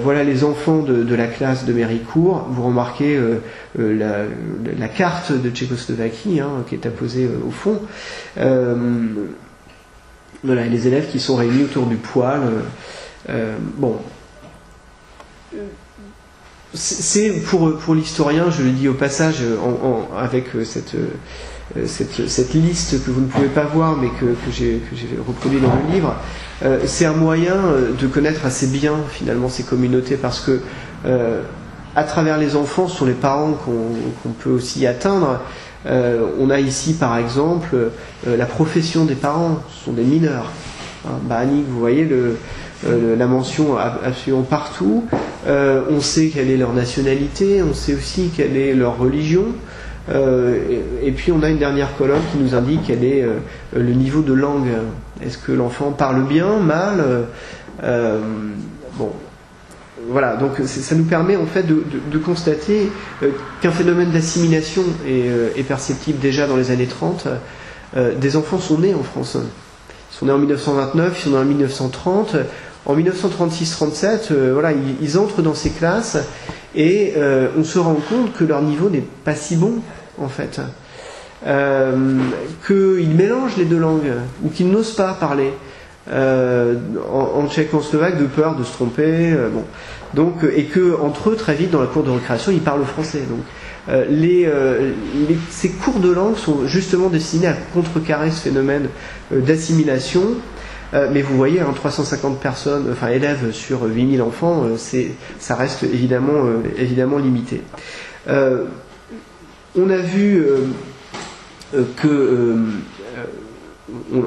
Voilà les enfants de la classe de Méricourt. Vous remarquez la carte de Tchécoslovaquie qui est apposée au fond. Voilà, les élèves qui sont réunis autour du poêle. C'est pour l'historien, je le dis au passage, avec cette liste que vous ne pouvez pas voir, mais que j'ai reproduit dans le livre. C'est un moyen de connaître assez bien finalement ces communautés, parce que à travers les enfants, ce sont les parents qu'on peut aussi atteindre. On a ici par exemple la profession des parents, ce sont des mineurs. Bahani, vous voyez la mention absolument partout. On sait quelle est leur nationalité, on sait aussi quelle est leur religion. Et puis on a une dernière colonne qui nous indique quel est le niveau de langue. Est-ce que l'enfant parle bien, mal voilà, donc ça nous permet en fait de constater qu'un phénomène d'assimilation est perceptible déjà dans les années 30. Des enfants sont nés en France. Ils sont nés en 1929, ils sont nés en 1930. En 1936-37, ils entrent dans ces classes et on se rend compte que leur niveau n'est pas si bon en fait, qu'ils mélangent les deux langues ou qu'ils n'osent pas parler. en tchécoslovaque de peur de se tromper. Bon. Donc, et que entre eux, très vite, dans la cour de récréation, ils parlent français. Donc, ces cours de langue sont justement destinés à contrecarrer ce phénomène d'assimilation. Mais vous voyez, 350 personnes, enfin élèves sur 8000 enfants, ça reste évidemment limité. On a vu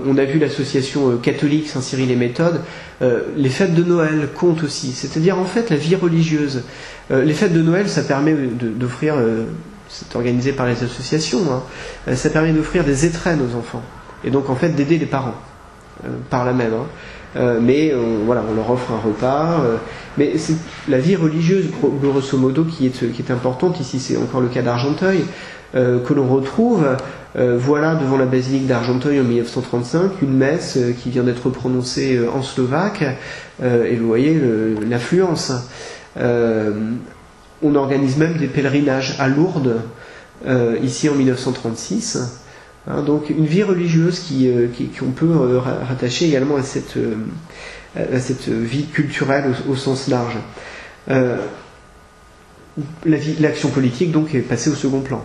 on a vu l'association catholique Saint-Cyril et Méthode. Les fêtes de Noël comptent aussi, c'est-à-dire en fait la vie religieuse. Les fêtes de Noël, ça permet d'offrir, c'est organisé par les associations, hein, ça permet d'offrir des étrennes aux enfants, et donc en fait d'aider les parents par là même. Mais voilà, on leur offre un repas. Mais c'est la vie religieuse, grosso modo, qui est importante. Ici, c'est encore le cas d'Argenteuil, que l'on retrouve. Voilà, devant la basilique d'Argenteuil en 1935, une messe qui vient d'être prononcée en slovaque. Et vous voyez l'affluence. On organise même des pèlerinages à Lourdes, ici en 1936. Donc une vie religieuse qu'on peut rattacher également à cette vie culturelle au sens large. L'action politique donc est passée au second plan,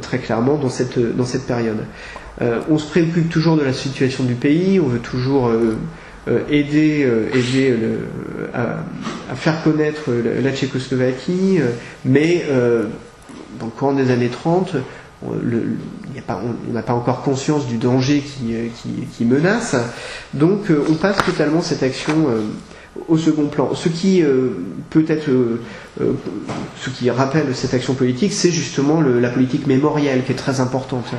très clairement dans cette période. On se préoccupe toujours de la situation du pays, on veut toujours aider à faire connaître la Tchécoslovaquie, mais dans le courant des années 30, on n'a pas encore conscience du danger qui menace, donc on passe totalement cette action au second plan. Ce qui rappelle cette action politique, c'est justement la politique mémorielle qui est très importante.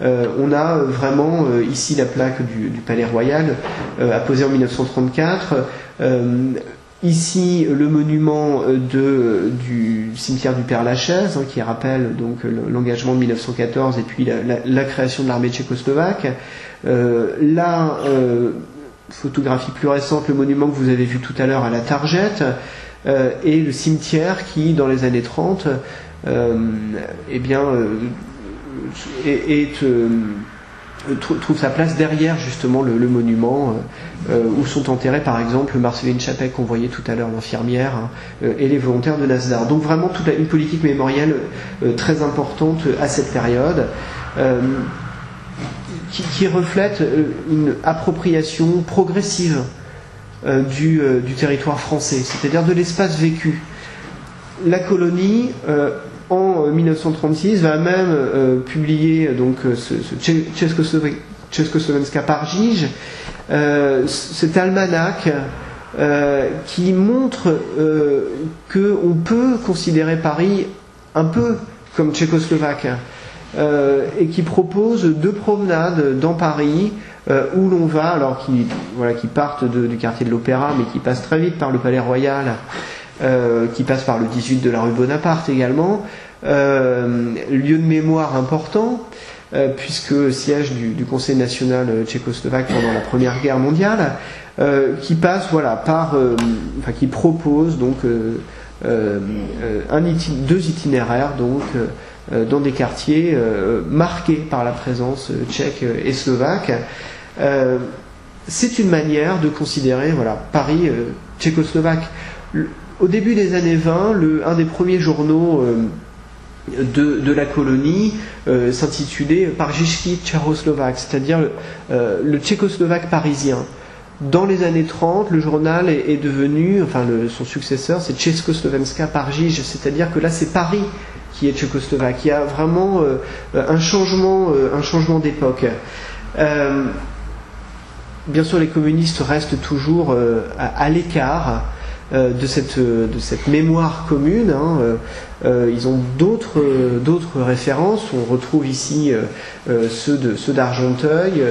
On a vraiment ici la plaque du Palais Royal, apposée en 1934. Ici, le monument du cimetière du Père-Lachaise, qui rappelle donc l'engagement de 1914 et puis la création de l'armée tchécoslovaque. La photographie plus récente, le monument que vous avez vu tout à l'heure à la Targette, et le cimetière qui, dans les années 30, trouve sa place derrière justement le monument où sont enterrés par exemple Marceline Chapek qu'on voyait tout à l'heure, l'infirmière, et les volontaires de Nasdaq. Donc vraiment toute une politique mémorielle très importante à cette période qui reflète une appropriation progressive du territoire français, c'est-à-dire de l'espace vécu. La colonie en 1936 va même publier donc ce Československa Paříž, cet almanach qui montre qu'on peut considérer Paris un peu comme tchécoslovaque, et qui propose 2 promenades dans Paris où l'on va, alors qui partent du quartier de l'Opéra, mais qui passent très vite par le Palais Royal, qui passe par le 18 de la rue Bonaparte également, lieu de mémoire important, puisque siège du Conseil national tchécoslovaque pendant la Première Guerre mondiale, qui passe qui propose donc 2 itinéraires donc dans des quartiers marqués par la présence tchèque et slovaque. C'est une manière de considérer Paris tchécoslovaque. Au début des années 20, un des premiers journaux de la colonie s'intitulait Pařížský Tchékoslovaque, c'est-à-dire le tchécoslovaque parisien. Dans les années 30, le journal est devenu, son successeur, c'est Československa Paříž, c'est-à-dire que là c'est Paris qui est tchécoslovaque. Il y a vraiment un changement d'époque. Bien sûr, les communistes restent toujours à l'écart de cette mémoire commune. Ils ont d'autres références. On retrouve ici ceux d'Argenteuil,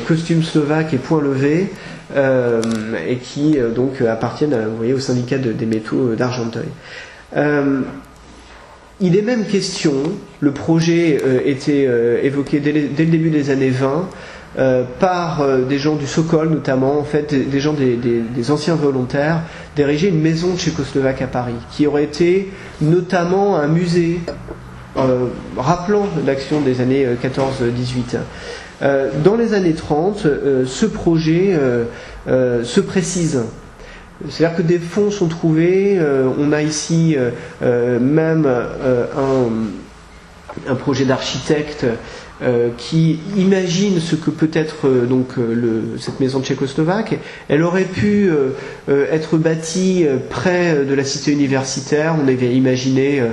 costume slovaque et point levé, et qui donc appartiennent au syndicat des métaux d'Argenteuil. Il est même question, le projet était évoqué dès le début des années 20, par des gens du Sokol notamment, en fait des gens des anciens volontaires, d'ériger une maison tchécoslovaque à Paris, qui aurait été notamment un musée rappelant l'action des années 14-18. Dans les années 30, ce projet se précise. C'est-à-dire que des fonds sont trouvés. On a ici même un projet d'architecte qui imagine ce que peut être cette maison tchécoslovaque. Elle aurait pu être bâtie près de la cité universitaire. On avait imaginé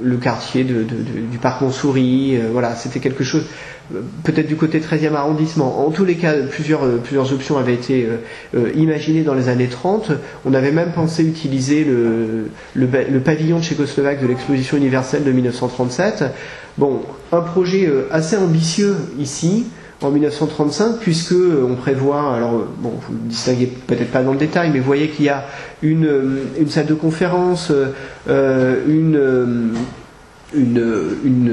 le quartier du parc Montsouris. Voilà, c'était quelque chose peut-être du côté 13e arrondissement. En tous les cas, plusieurs options avaient été imaginées dans les années 30. On avait même pensé utiliser le pavillon tchécoslovaque de l'exposition universelle de 1937. Bon, un projet assez ambitieux ici, en 1935, puisque on prévoit, alors bon, vous le distinguez peut-être pas dans le détail, mais vous voyez qu'il y a une salle de conférence, une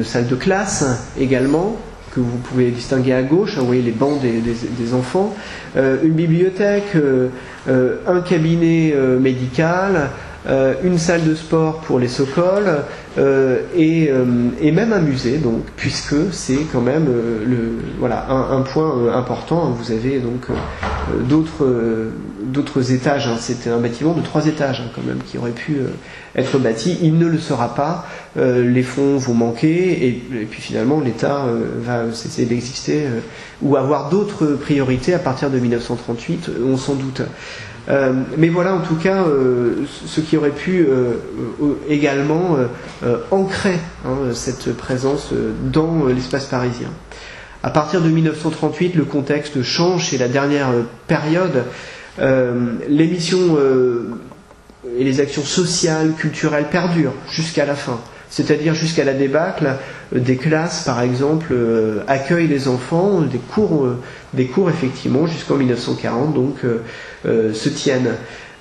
salle de classe également, que vous pouvez distinguer à gauche, vous voyez les bancs des enfants, une bibliothèque, un cabinet médical, une salle de sport pour les Sokols, et même un musée, donc, puisque c'est quand même un point important. Vous avez donc d'autres étages. C'était un bâtiment de 3 étages quand même qui aurait pu être bâti. Il ne le sera pas. Les fonds vont manquer et puis finalement l'État va cesser d'exister ou avoir d'autres priorités à partir de 1938, on s'en doute. Mais voilà en tout cas ce qui aurait pu également ancrer cette présence dans l'espace parisien. À partir de 1938, le contexte change, c'est la dernière période. Les missions et les actions sociales, culturelles perdurent jusqu'à la fin. C'est-à-dire jusqu'à la débâcle, des classes par exemple accueillent les enfants, des cours effectivement jusqu'en 1940 donc se tiennent.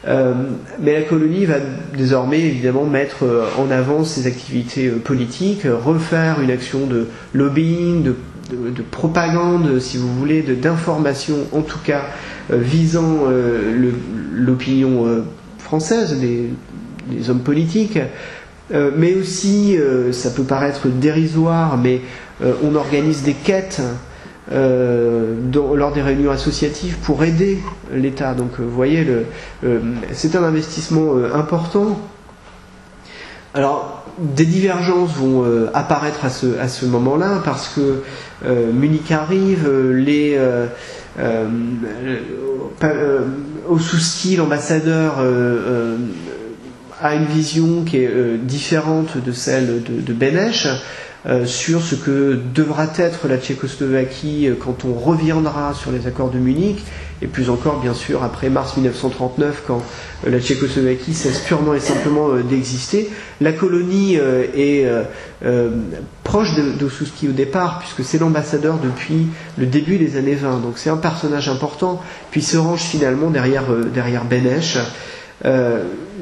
Mais la colonie va désormais évidemment mettre en avant ses activités politiques, refaire une action de lobbying, de propagande si vous voulez, d'information en tout cas visant l'opinion française, des hommes politiques. Mais aussi, ça peut paraître dérisoire, mais on organise des quêtes lors des réunions associatives pour aider l'État. Donc vous voyez, c'est un investissement important. Alors, des divergences vont apparaître à ce moment-là, parce que Munich arrive, Ossouski, l'ambassadeur, a une vision qui est différente de celle de Beneš sur ce que devra être la Tchécoslovaquie quand on reviendra sur les accords de Munich, et plus encore bien sûr après mars 1939 quand la Tchécoslovaquie cesse purement et simplement d'exister. La colonie est proche d'Ossouski au départ, puisque c'est l'ambassadeur depuis le début des années 20, donc c'est un personnage important, puis se range finalement derrière Beneš.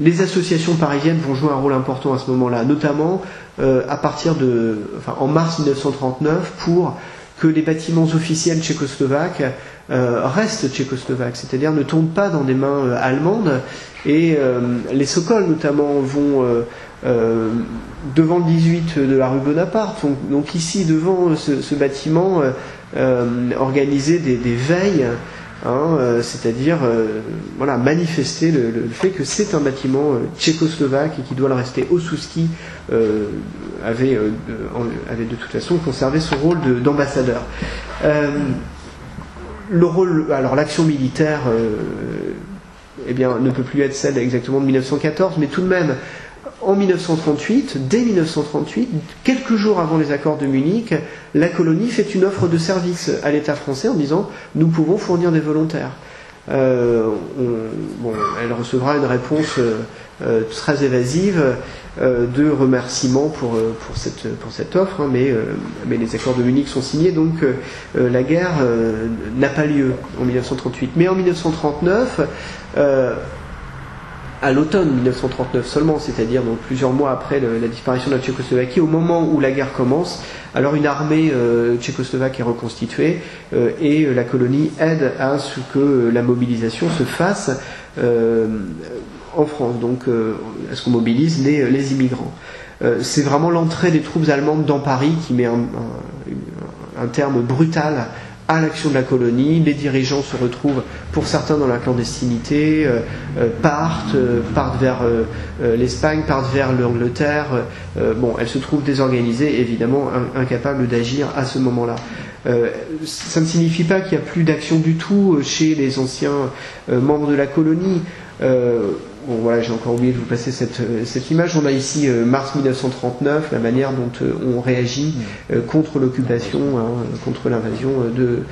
Les associations parisiennes vont jouer un rôle important à ce moment-là, notamment en mars 1939, pour que les bâtiments officiels tchécoslovaques restent tchécoslovaques, c'est-à-dire ne tombent pas dans des mains allemandes. Et les Sokols notamment vont devant le 18 de la rue Bonaparte, donc ici devant ce bâtiment, organiser des veilles. C'est-à-dire manifester le fait que c'est un bâtiment tchécoslovaque et qui doit le rester. Ossouski avait de toute façon conservé son rôle d'ambassadeur. L'action militaire ne peut plus être celle exactement de 1914, mais tout de même en 1938, dès 1938, quelques jours avant les accords de Munich, la colonie fait une offre de service à l'État français en disant « nous pouvons fournir des volontaires ». Elle recevra une réponse très évasive de remerciements pour cette offre, mais les accords de Munich sont signés, donc la guerre n'a pas lieu en 1938. Mais en 1939, à l'automne 1939 seulement, c'est-à-dire donc plusieurs mois après la disparition de la Tchécoslovaquie, au moment où la guerre commence, alors une armée tchécoslovaque est reconstituée et la colonie aide à ce que la mobilisation se fasse en France, donc à ce qu'on mobilise les immigrants. C'est vraiment l'entrée des troupes allemandes dans Paris qui met un terme brutal à l'action de la colonie. Les dirigeants se retrouvent, pour certains, dans la clandestinité, partent vers l'Espagne, partent vers l'Angleterre. Elles se trouvent désorganisées, évidemment incapables d'agir à ce moment-là. Ça ne signifie pas qu'il n'y a plus d'action du tout chez les anciens membres de la colonie. J'ai encore oublié de vous passer cette image. On a ici mars 1939, la manière dont on réagit contre l'occupation, contre l'invasion de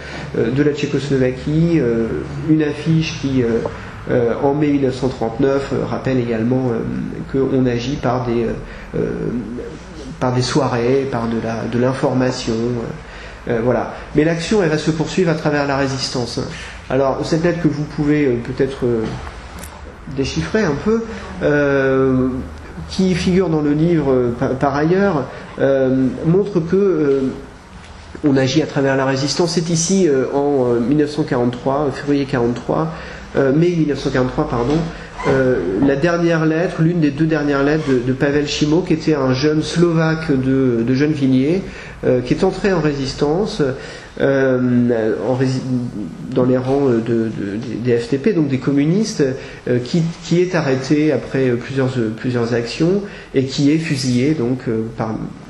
la Tchécoslovaquie. Une affiche qui, en mai 1939, rappelle également qu'on agit par des soirées, par de l'information. Voilà. Mais l'action, elle va se poursuivre à travers la résistance. Alors, cette lettre que vous pouvez peut-être déchiffrer un peu, qui figure dans le livre par ailleurs, montre que on agit à travers la résistance. C'est ici en 1943, février 43, mai 1943, pardon, la dernière lettre, l'une des deux dernières lettres de Pavel Šimó, qui était un jeune Slovaque de Gennevilliers, qui est entré en résistance dans les rangs des FTP, donc des communistes, qui est arrêté après plusieurs actions et qui est fusillé donc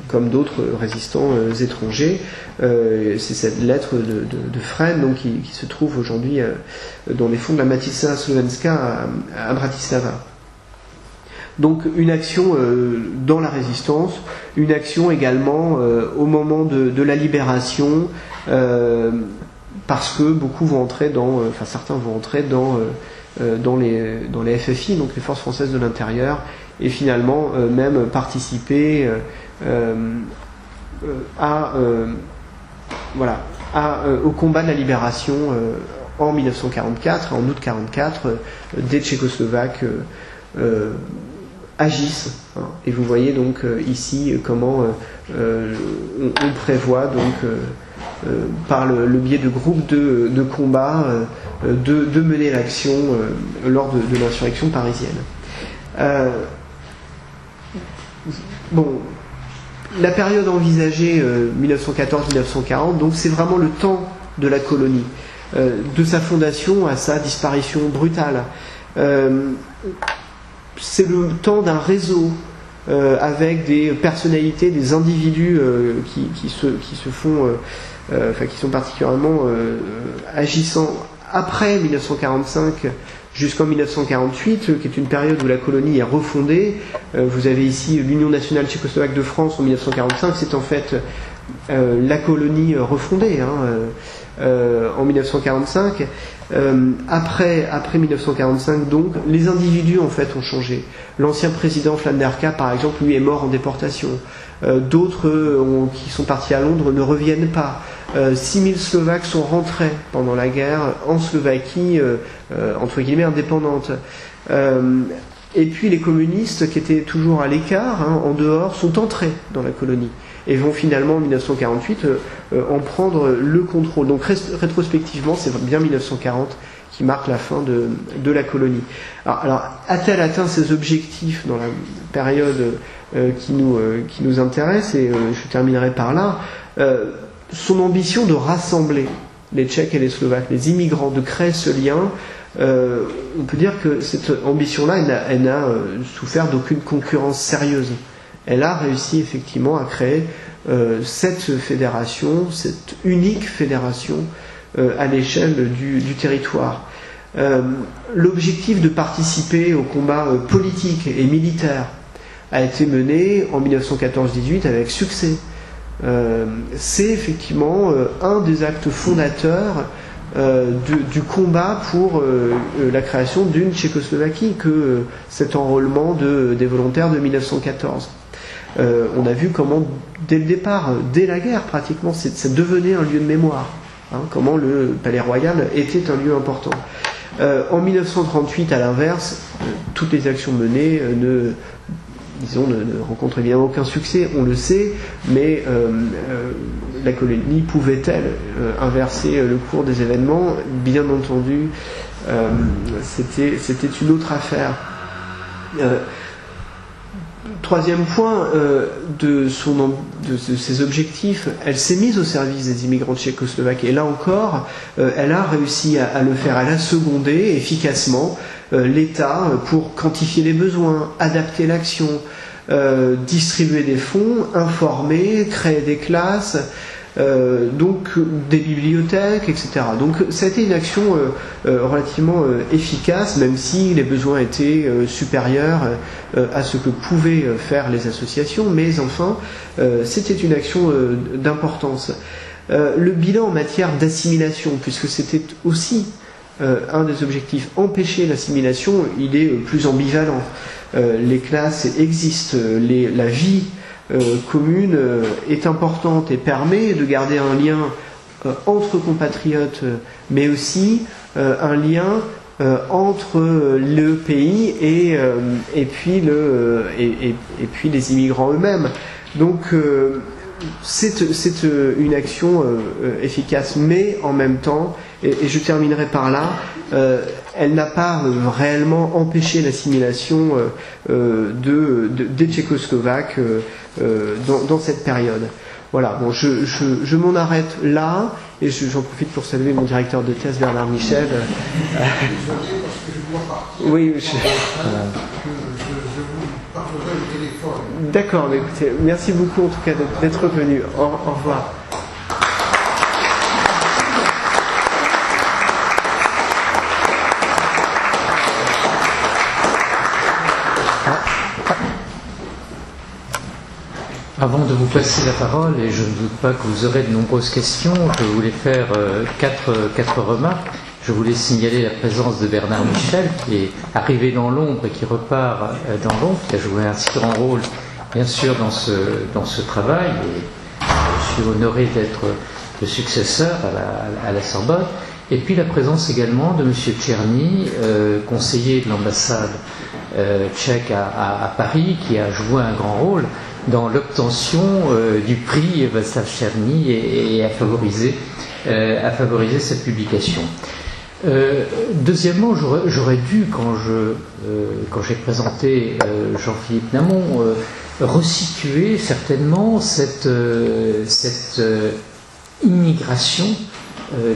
comme d'autres résistants étrangers. C'est cette lettre de Fren donc, qui se trouve aujourd'hui dans les fonds de la Matica Slovenska à Bratislava. Donc une action dans la résistance, une action également au moment de la libération, parce que beaucoup vont entrer certains vont entrer dans les FFI, donc les forces françaises de l'intérieur, et finalement même participer au combat de la libération en 1944, en août 1944, des Tchécoslovaques agissent. Et vous voyez donc ici comment on prévoit donc par le biais de groupes de combat de mener l'action lors de l'insurrection parisienne. La période envisagée 1914-1940, donc c'est vraiment le temps de la colonie, de sa fondation à sa disparition brutale. C'est le temps d'un réseau avec des personnalités, des individus qui sont particulièrement agissants après 1945 jusqu'en 1948, qui est une période où la colonie est refondée. Vous avez ici l'Union nationale tchécoslovaque de France en 1945, c'est en fait la colonie refondée en 1945. Après 1945, donc, les individus en fait ont changé. L'ancien président Flanderka, par exemple, lui est mort en déportation. D'autres qui sont partis à Londres ne reviennent pas. 6000 Slovaques sont rentrés pendant la guerre en Slovaquie, entre guillemets, indépendante. Et puis les communistes, qui étaient toujours à l'écart, en dehors, sont entrés dans la colonie et vont finalement en 1948 en prendre le contrôle. Donc rétrospectivement, c'est bien 1940 qui marque la fin de la colonie. Alors a-t-elle atteint ses objectifs dans la période qui nous intéresse, et je terminerai par là, son ambition de rassembler les Tchèques et les Slovaques, les immigrants, de créer ce lien, on peut dire que cette ambition-là, elle n'a souffert d'aucune concurrence sérieuse. Elle a réussi effectivement à créer cette fédération, cette unique fédération à l'échelle du territoire. L'objectif de participer au combat politique et militaire a été mené en 1914-18 avec succès. C'est effectivement un des actes fondateurs du combat pour la création d'une Tchécoslovaquie que cet enrôlement des volontaires de 1914. On a vu comment, dès le départ, dès la guerre pratiquement, ça devenait un lieu de mémoire. Comment le Palais Royal était un lieu important. En 1938, à l'inverse, toutes les actions menées ne rencontrent évidemment aucun succès, on le sait, mais la colonie pouvait-elle inverser le cours des événements ? Bien entendu, c'était une autre affaire. troisième point de ses objectifs, elle s'est mise au service des immigrants tchécoslovaques et là encore, elle a réussi à le faire. Elle a secondé efficacement l'État pour quantifier les besoins, adapter l'action, distribuer des fonds, informer, créer des classes, donc des bibliothèques, etc. Donc ça a été une action relativement efficace, même si les besoins étaient supérieurs à ce que pouvaient faire les associations, mais enfin c'était une action d'importance. Le bilan en matière d'assimilation, puisque c'était aussi un des objectifs, empêcher l'assimilation, il est plus ambivalent. Les classes existent, la vie commune est importante et permet de garder un lien entre compatriotes, mais aussi un lien entre le pays et puis les immigrants eux-mêmes. Donc c'est une action efficace, mais en même temps, et je terminerai par là, elle n'a pas réellement empêché l'assimilation des Tchécoslovaques dans cette période. Voilà, bon, je m'en arrête là, et j'en profite pour saluer mon directeur de thèse, Bernard Michel. Oui, D'accord, mais écoutez, merci beaucoup en tout cas d'être venu. Au revoir. Avant de vous passer la parole, et je ne doute pas que vous aurez de nombreuses questions, je voulais faire quatre remarques. Je voulais signaler la présence de Bernard Michel, qui est arrivé dans l'ombre et qui repart dans l'ombre, qui a joué un si grand rôle, bien sûr, dans ce travail. Et je suis honoré d'être le successeur à la Sorbonne. Et puis la présence également de M. Tcherny, conseiller de l'ambassade tchèque à Paris, qui a joué un grand rôle dans l'obtention du prix Václav Tcherny et a favorisé cette publication. Deuxièmement, j'aurais dû, quand j'ai présenté Jean-Philippe Namon, resituer certainement cette immigration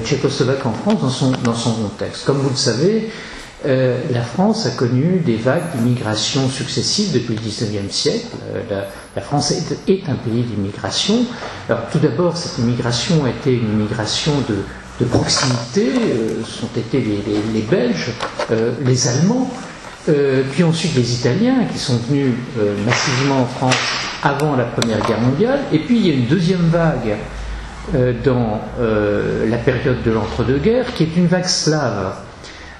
tchécoslovaque en France dans son contexte. Comme vous le savez, la France a connu des vagues d'immigration successives depuis le XIXe siècle. La France est un pays d'immigration. Alors tout d'abord, cette immigration a été une immigration de proximité, ce sont été les Belges, les Allemands, puis ensuite les Italiens qui sont venus massivement en France avant la Première Guerre mondiale, et puis il y a une deuxième vague dans la période de l'entre-deux-guerres qui est une vague slave.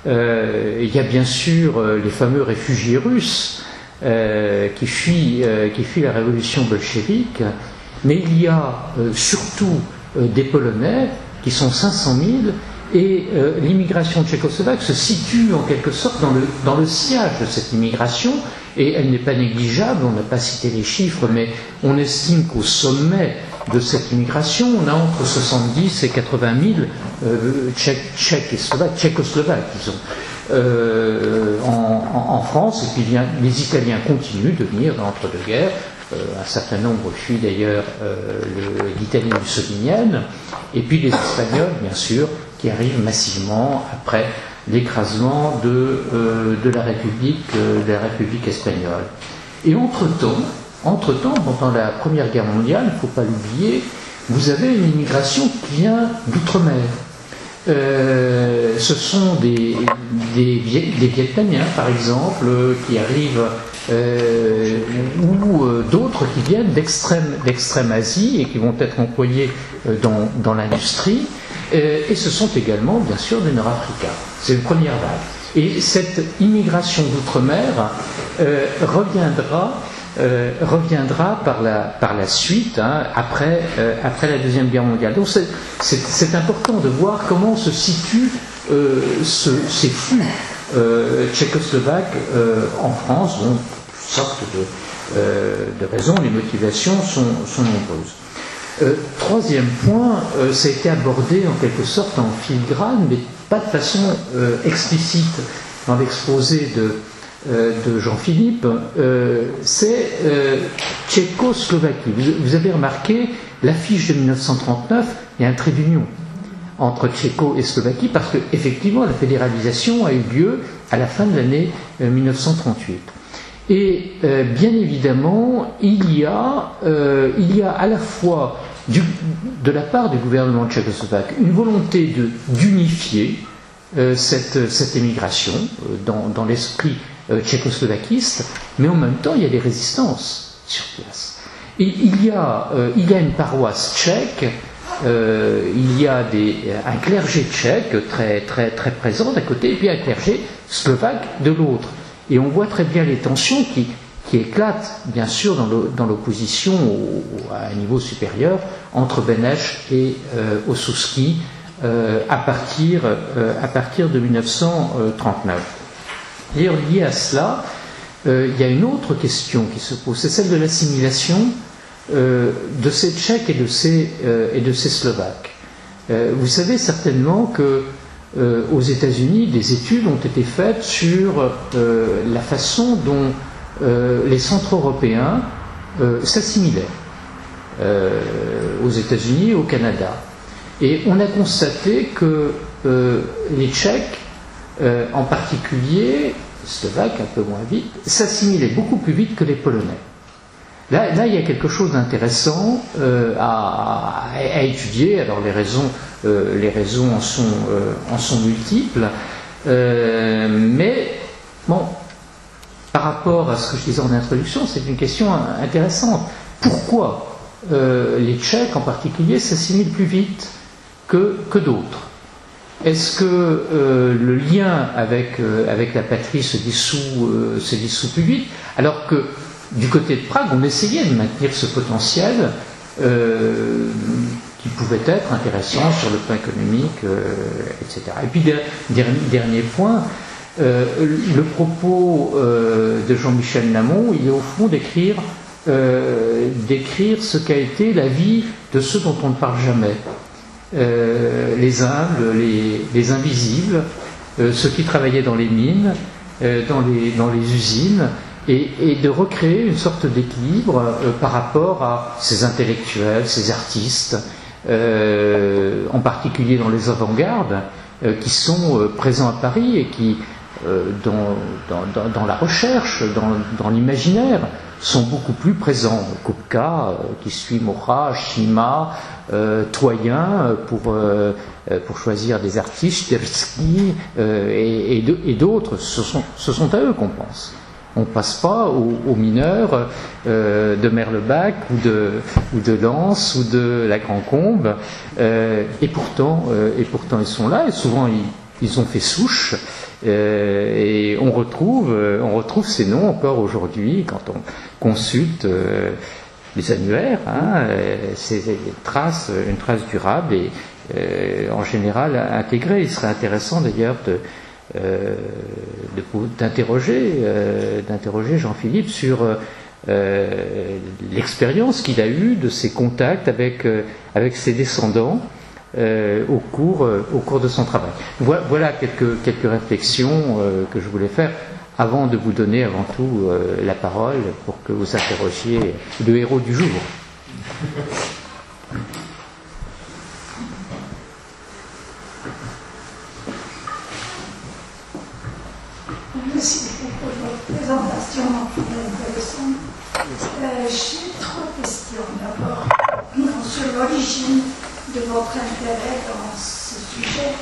Il y a bien sûr les fameux réfugiés russes qui fuient la révolution bolchevique, mais il y a surtout des Polonais qui sont 500 000, et l'immigration tchécoslovaque se situe en quelque sorte dans le sillage de cette immigration, et elle n'est pas négligeable. On n'a pas cité les chiffres, mais on estime qu'au sommet de cette immigration, on a entre 70 et 80 000 tchécoslovaques, disons, en France, et puis bien, les Italiens continuent de venir dans l'entre-deux-guerres. Un certain nombre fuient d'ailleurs l'Italie mussolinienne, et puis les Espagnols, bien sûr, qui arrivent massivement après l'écrasement de la République espagnole. Et entre-temps, pendant la Première Guerre mondiale, il ne faut pas l'oublier, vous avez une immigration qui vient d'outre-mer. Ce sont des Vietnamiens, par exemple, qui arrivent, ou d'autres qui viennent d'extrême Asie et qui vont être employés dans l'industrie. Et ce sont également, bien sûr, des Nord-Africains. C'est une première vague. Et cette immigration d'outre-mer reviendra par la suite, après la Deuxième Guerre mondiale. Donc c'est important de voir comment se situent ces flux tchécoslovaques en France, dont toutes sortes de raisons, les motivations sont nombreuses. Troisième point, ça a été abordé en quelque sorte en filigrane, mais pas de façon explicite dans l'exposé de Jean-Philippe, c'est Tchécoslovaquie. Vous avez remarqué, l'affiche de 1939, il y a un trait d'union entre Tchéco et Slovaquie, parce qu'effectivement, la fédéralisation a eu lieu à la fin de l'année 1938. Et bien évidemment, il y a à la fois de la part du gouvernement tchécoslovaque une volonté d'unifier cette émigration dans l'esprit tchécoslovakiste, mais en même temps il y a des résistances sur place. Et il y a une paroisse tchèque, il y a un clergé tchèque très présent d'un côté, et puis un clergé slovaque de l'autre. Et on voit très bien les tensions qui éclatent, bien sûr, dans l'opposition à un niveau supérieur entre Beneš et Ossowski à partir de 1939. D'ailleurs, lié à cela, il y a une autre question qui se pose, c'est celle de l'assimilation de ces Tchèques et de ces Slovaques. Vous savez certainement que aux États-Unis, des études ont été faites sur la façon dont les Centro-Européens s'assimilaient aux États-Unis et au Canada. Et on a constaté que les Tchèques, en particulier, Slovaques un peu moins vite, s'assimilaient beaucoup plus vite que les Polonais. Là, il y a quelque chose d'intéressant à étudier. Alors les raisons en sont multiples, mais bon, par rapport à ce que je disais en introduction, c'est une question intéressante. Pourquoi les Tchèques en particulier s'assimilent plus vite que d'autres? Est-ce que le lien avec la patrie se dissout plus vite, alors que du côté de Prague, on essayait de maintenir ce potentiel qui pouvait être intéressant sur le plan économique, etc. Et puis, dernier point, le propos de Jean-Michel Lamont, il est au fond d'écrire ce qu'a été la vie de ceux dont on ne parle jamais. Les humbles, les invisibles, ceux qui travaillaient dans les mines, dans les usines, et de recréer une sorte d'équilibre par rapport à ces intellectuels, ces artistes, en particulier dans les avant-gardes, qui sont présents à Paris et qui, dans la recherche, dans l'imaginaire, sont beaucoup plus présents. Kupka, qui suit Morat, Chima, Toyen, pour choisir des artistes, Tersky et d'autres. Ce sont à eux qu'on pense. On ne passe pas aux mineurs de Merlebach ou de Lens ou de la Grand-Combe, et pourtant ils sont là, et souvent ils ont fait souche, et on retrouve ces noms encore aujourd'hui quand on consulte les annuaires, c'est une trace durable et en général intégrée. Il serait intéressant d'ailleurs d'interroger Jean-Philippe sur l'expérience qu'il a eue de ses contacts avec ses descendants au cours de son travail. Voilà quelques réflexions que je voulais faire avant de vous donner avant tout la parole pour que vous interrogiez le héros du jour. Merci pour votre présentation intéressante. J'ai trois questions. D'abord, sur l'origine de votre intérêt dans ce sujet.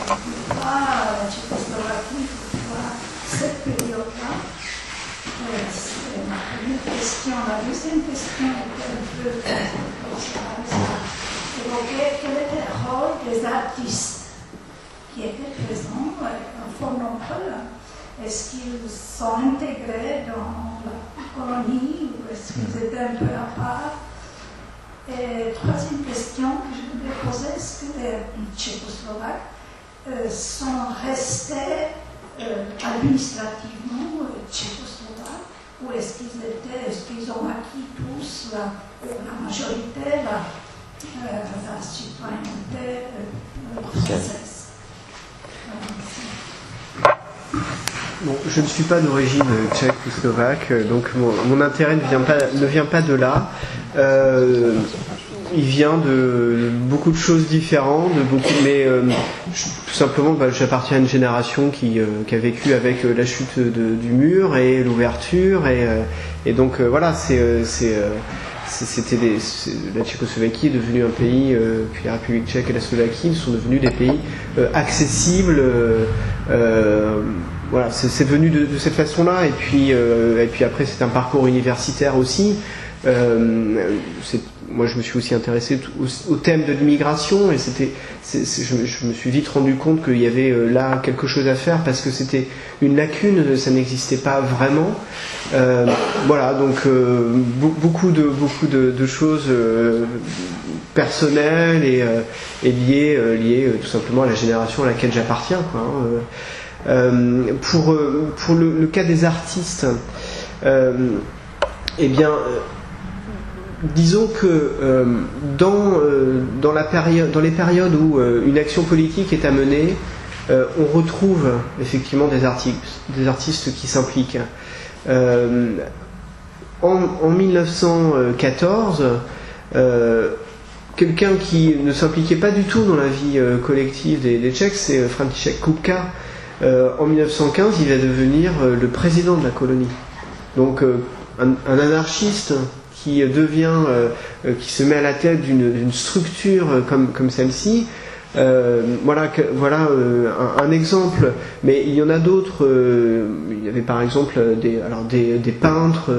Pourquoi la Tchécoslovaquie, pourquoi cette période-là? C'est ma première question. La deuxième question était un peu évoquer quel était le rôle des artistes qui étaient présents en fort nombreux. Est-ce qu'ils sont intégrés dans la colonie ou est-ce qu'ils étaient un peu à part? Et troisième question que je voulais poser, est-ce que les Tchécoslovaques sont restés administrativement tchécoslovaques ou est-ce qu'ils ont acquis tous, la majorité, la citoyenneté française? Bon, je ne suis pas d'origine tchèque ou slovaque, donc mon intérêt ne vient pas de là. Il vient de beaucoup de choses différentes, mais tout simplement, j'appartiens à une génération qui a vécu avec la chute du mur et l'ouverture, et donc voilà, la Tchécoslovaquie est devenue un pays, puis la République tchèque et la Slovaquie sont devenus des pays accessibles. Voilà, c'est venu de cette façon-là, et puis après c'est un parcours universitaire aussi. Moi, je me suis aussi intéressé au thème de l'immigration, et je me suis vite rendu compte qu'il y avait là quelque chose à faire, parce que c'était une lacune, ça n'existait pas vraiment. Voilà, donc beaucoup de choses personnelles et liées tout simplement à la génération à laquelle j'appartiens, quoi, hein. Pour le cas des artistes, eh bien, disons que dans les périodes où une action politique est à mener, on retrouve effectivement des artistes qui s'impliquent. En 1914, quelqu'un qui ne s'impliquait pas du tout dans la vie collective des Tchèques, c'est František Kupka. En 1915, il va devenir le président de la colonie. Donc un anarchiste qui qui se met à la tête d'une structure comme celle-ci. Voilà un exemple, mais il y en a d'autres. Il y avait par exemple des peintres,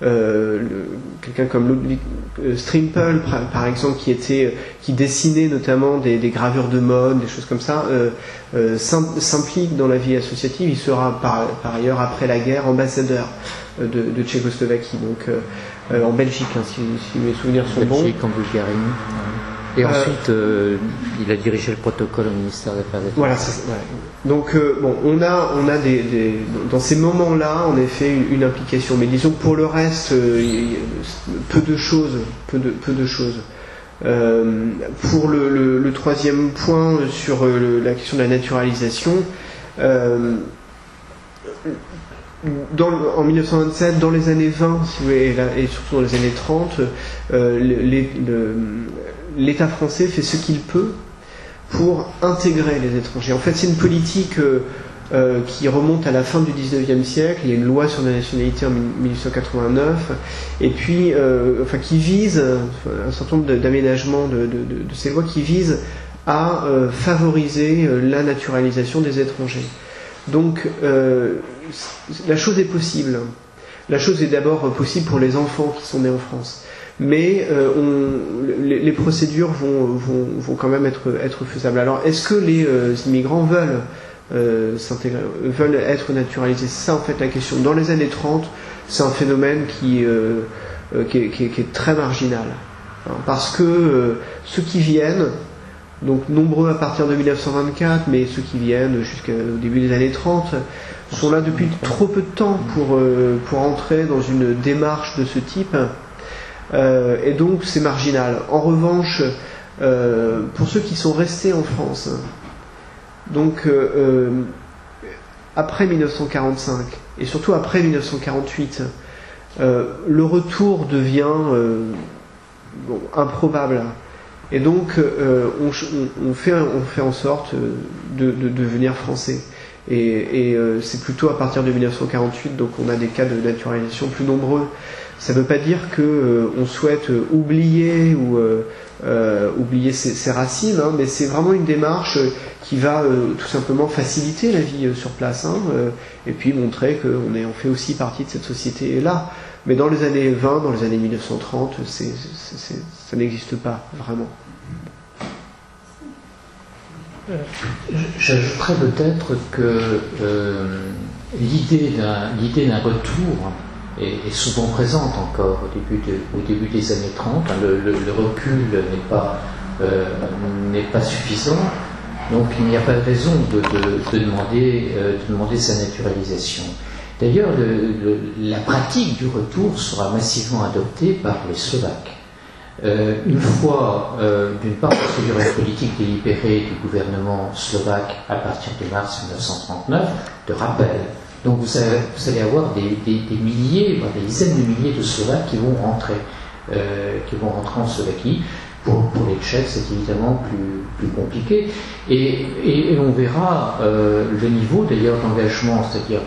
quelqu'un comme Ludwig Strimpel par exemple, qui dessinait notamment des gravures de mode, des choses comme ça, s'implique dans la vie associative. Il sera par ailleurs après la guerre ambassadeur de Tchécoslovaquie, donc en Belgique, hein, si mes souvenirs sont bons. Belgique, en Bulgarie. Et ensuite, il a dirigé le protocole au ministère des Affaires étrangères. Voilà, ouais. Donc, on a dans ces moments-là, en effet, une implication. Mais disons que pour le reste, peu de choses. Pour le troisième point sur la question de la naturalisation, en 1927, dans les années 20, si vous voulez, et surtout dans les années 30, l'État français fait ce qu'il peut pour intégrer les étrangers. En fait, c'est une politique qui remonte à la fin du 19e siècle. Il y a une loi sur la nationalité en 1889, et puis qui vise un certain nombre d'aménagements de ces lois qui visent à favoriser la naturalisation des étrangers. Donc la chose est possible. La chose est d'abord possible pour les enfants qui sont nés en France. Mais les procédures vont quand même être faisables. Alors, est-ce que les immigrants veulent s'intégrer, veulent être naturalisés? C'est ça en fait la question. Dans les années 30, c'est un phénomène qui est très marginal. Parce que ceux qui viennent, donc nombreux à partir de 1924, mais ceux qui viennent jusqu'au début des années 30, sont là depuis trop peu de temps pour entrer dans une démarche de ce type. Et donc c'est marginal. En revanche, pour ceux qui sont restés en France, donc après 1945 et surtout après 1948, le retour devient improbable. Et donc on fait en sorte de devenir français. Et c'est plutôt à partir de 1948, donc on a des cas de naturalisation plus nombreux. Ça ne veut pas dire qu'on souhaite oublier ses racines, hein, mais c'est vraiment une démarche qui va tout simplement faciliter la vie sur place, hein, et puis montrer qu'on fait aussi partie de cette société-là. Mais dans les années 20, dans les années 1930, ça n'existe pas vraiment. J'ajouterais peut-être que l'idée d'un retour est souvent présente encore au début des années 30. Le recul n'est pas suffisant, donc il n'y a pas de raison de demander sa naturalisation. D'ailleurs, la pratique du retour sera massivement adoptée par les Slovaques. Une fois, d'une part, procédure politique délibérée du gouvernement slovaque à partir de mars 1939, de rappel Donc vous allez avoir des milliers, voire des dizaines de milliers de Slovaques qui vont rentrer en Slovaquie. Pour les Tchèques, c'est évidemment plus compliqué. Et on verra le niveau d'ailleurs d'engagement, c'est-à-dire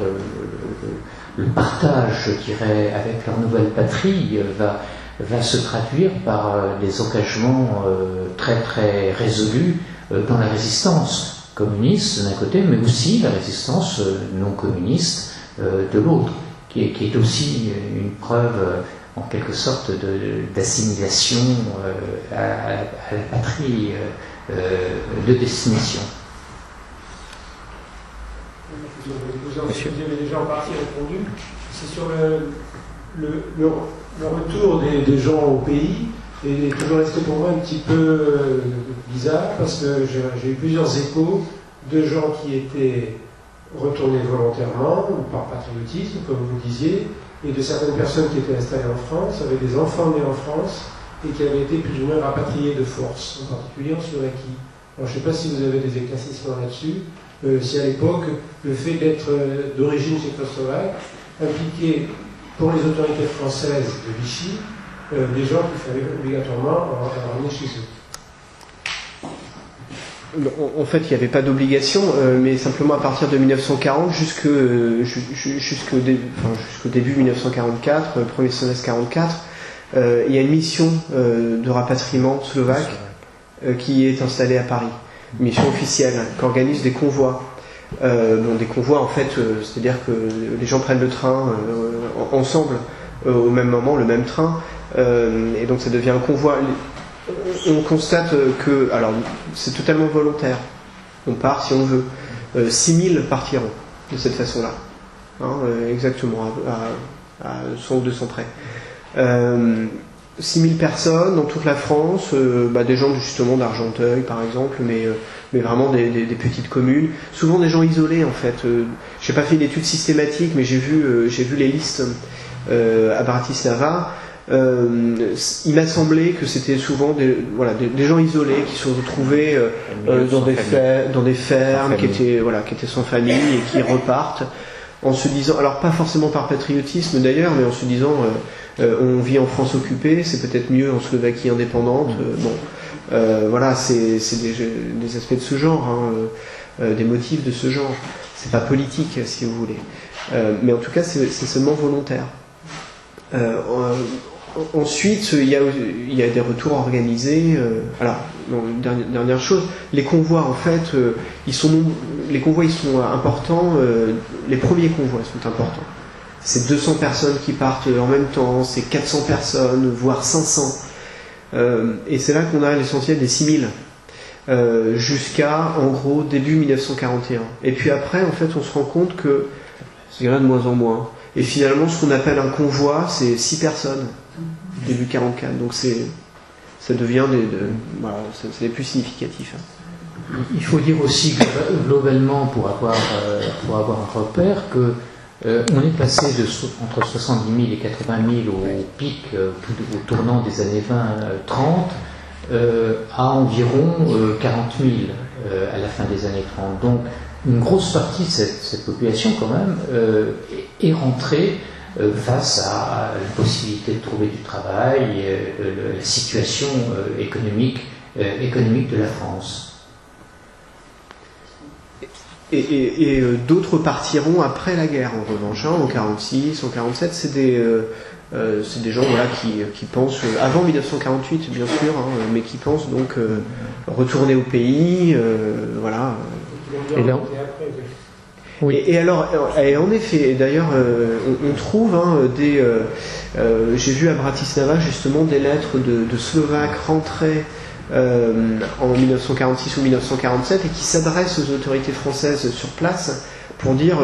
le partage, je dirais, avec leur nouvelle patrie va se traduire par des engagements très très résolus dans la résistance communiste d'un côté, mais aussi la résistance non communiste de l'autre, qui est aussi une preuve en quelque sorte d'assimilation à la patrie de destination. Vous avez déjà en partie répondu. C'est sur le retour des gens au pays est toujours resté pour moi un petit peu bizarre parce que j'ai eu plusieurs échos de gens qui étaient retournés volontairement ou par patriotisme, comme vous disiez, et de certaines personnes qui étaient installées en France, avaient des enfants nés en France et qui avaient été plus ou moins rapatriés de force, en particulier en Slovaquie. Alors je ne sais pas si vous avez des éclaircissements là-dessus, si à l'époque le fait d'être d'origine tchécoslovaque impliquait pour les autorités françaises de Vichy des gens qu'il fallait obligatoirement ramener chez eux. En fait, il n'y avait pas d'obligation, mais simplement à partir de 1940 jusqu'au début 1944, premier semestre 44, il y a une mission de rapatriement slovaque qui est installée à Paris. Une mission officielle qu'organise des convois. Des convois, en fait, c'est-à-dire que les gens prennent le train ensemble au même moment, le même train, et donc ça devient un convoi. On constate que, alors c'est totalement volontaire, on part si on veut, 6000 partiront de cette façon-là, exactement, à 100 ou 200 près. 6000 personnes dans toute la France, des gens justement d'Argenteuil par exemple, mais vraiment des petites communes, souvent des gens isolés en fait. J'ai pas fait d'études systématiques, mais j'ai vu les listes à Bratislava. Il m'a semblé que c'était souvent des gens isolés qui se retrouvaient dans des fermes, qui étaient sans famille et qui repartent en se disant, alors pas forcément par patriotisme d'ailleurs, mais en se disant on vit en France occupée, c'est peut-être mieux en Slovaquie indépendante. C'est des aspects de ce genre, des motifs de ce genre. C'est pas politique si vous voulez, mais en tout cas c'est seulement volontaire. Ensuite, il y a des retours organisés. Dernière chose, les convois en fait, les convois ils sont importants. Les premiers convois sont importants. C'est 200 personnes qui partent en même temps, c'est 400 personnes, voire 500. Et c'est là qu'on a l'essentiel des 6000, jusqu'à en gros début 1941. Et puis après, en fait, on se rend compte que il y en a de moins en moins. Et finalement, ce qu'on appelle un convoi, c'est 6 personnes, début 44. Donc ça devient c'est les plus significatifs. Il faut dire aussi globalement, pour avoir un repère, que on est passé entre 70 000 et 80 000 au pic, au tournant des années 20-30, à environ 40 000 à la fin des années 30. Donc une grosse partie de cette population quand même est rentrée face à la possibilité de trouver du travail, la situation économique de la France. Et d'autres partiront après la guerre, en revanche, en 46, en 47, c'est des gens qui pensent, avant 1948 bien sûr, mais qui pensent donc retourner au pays, voilà. Et là, oui. Et en effet, d'ailleurs, on trouve j'ai vu à Bratislava justement des lettres de Slovaques rentrés en 1946 ou 1947 et qui s'adressent aux autorités françaises sur place pour dire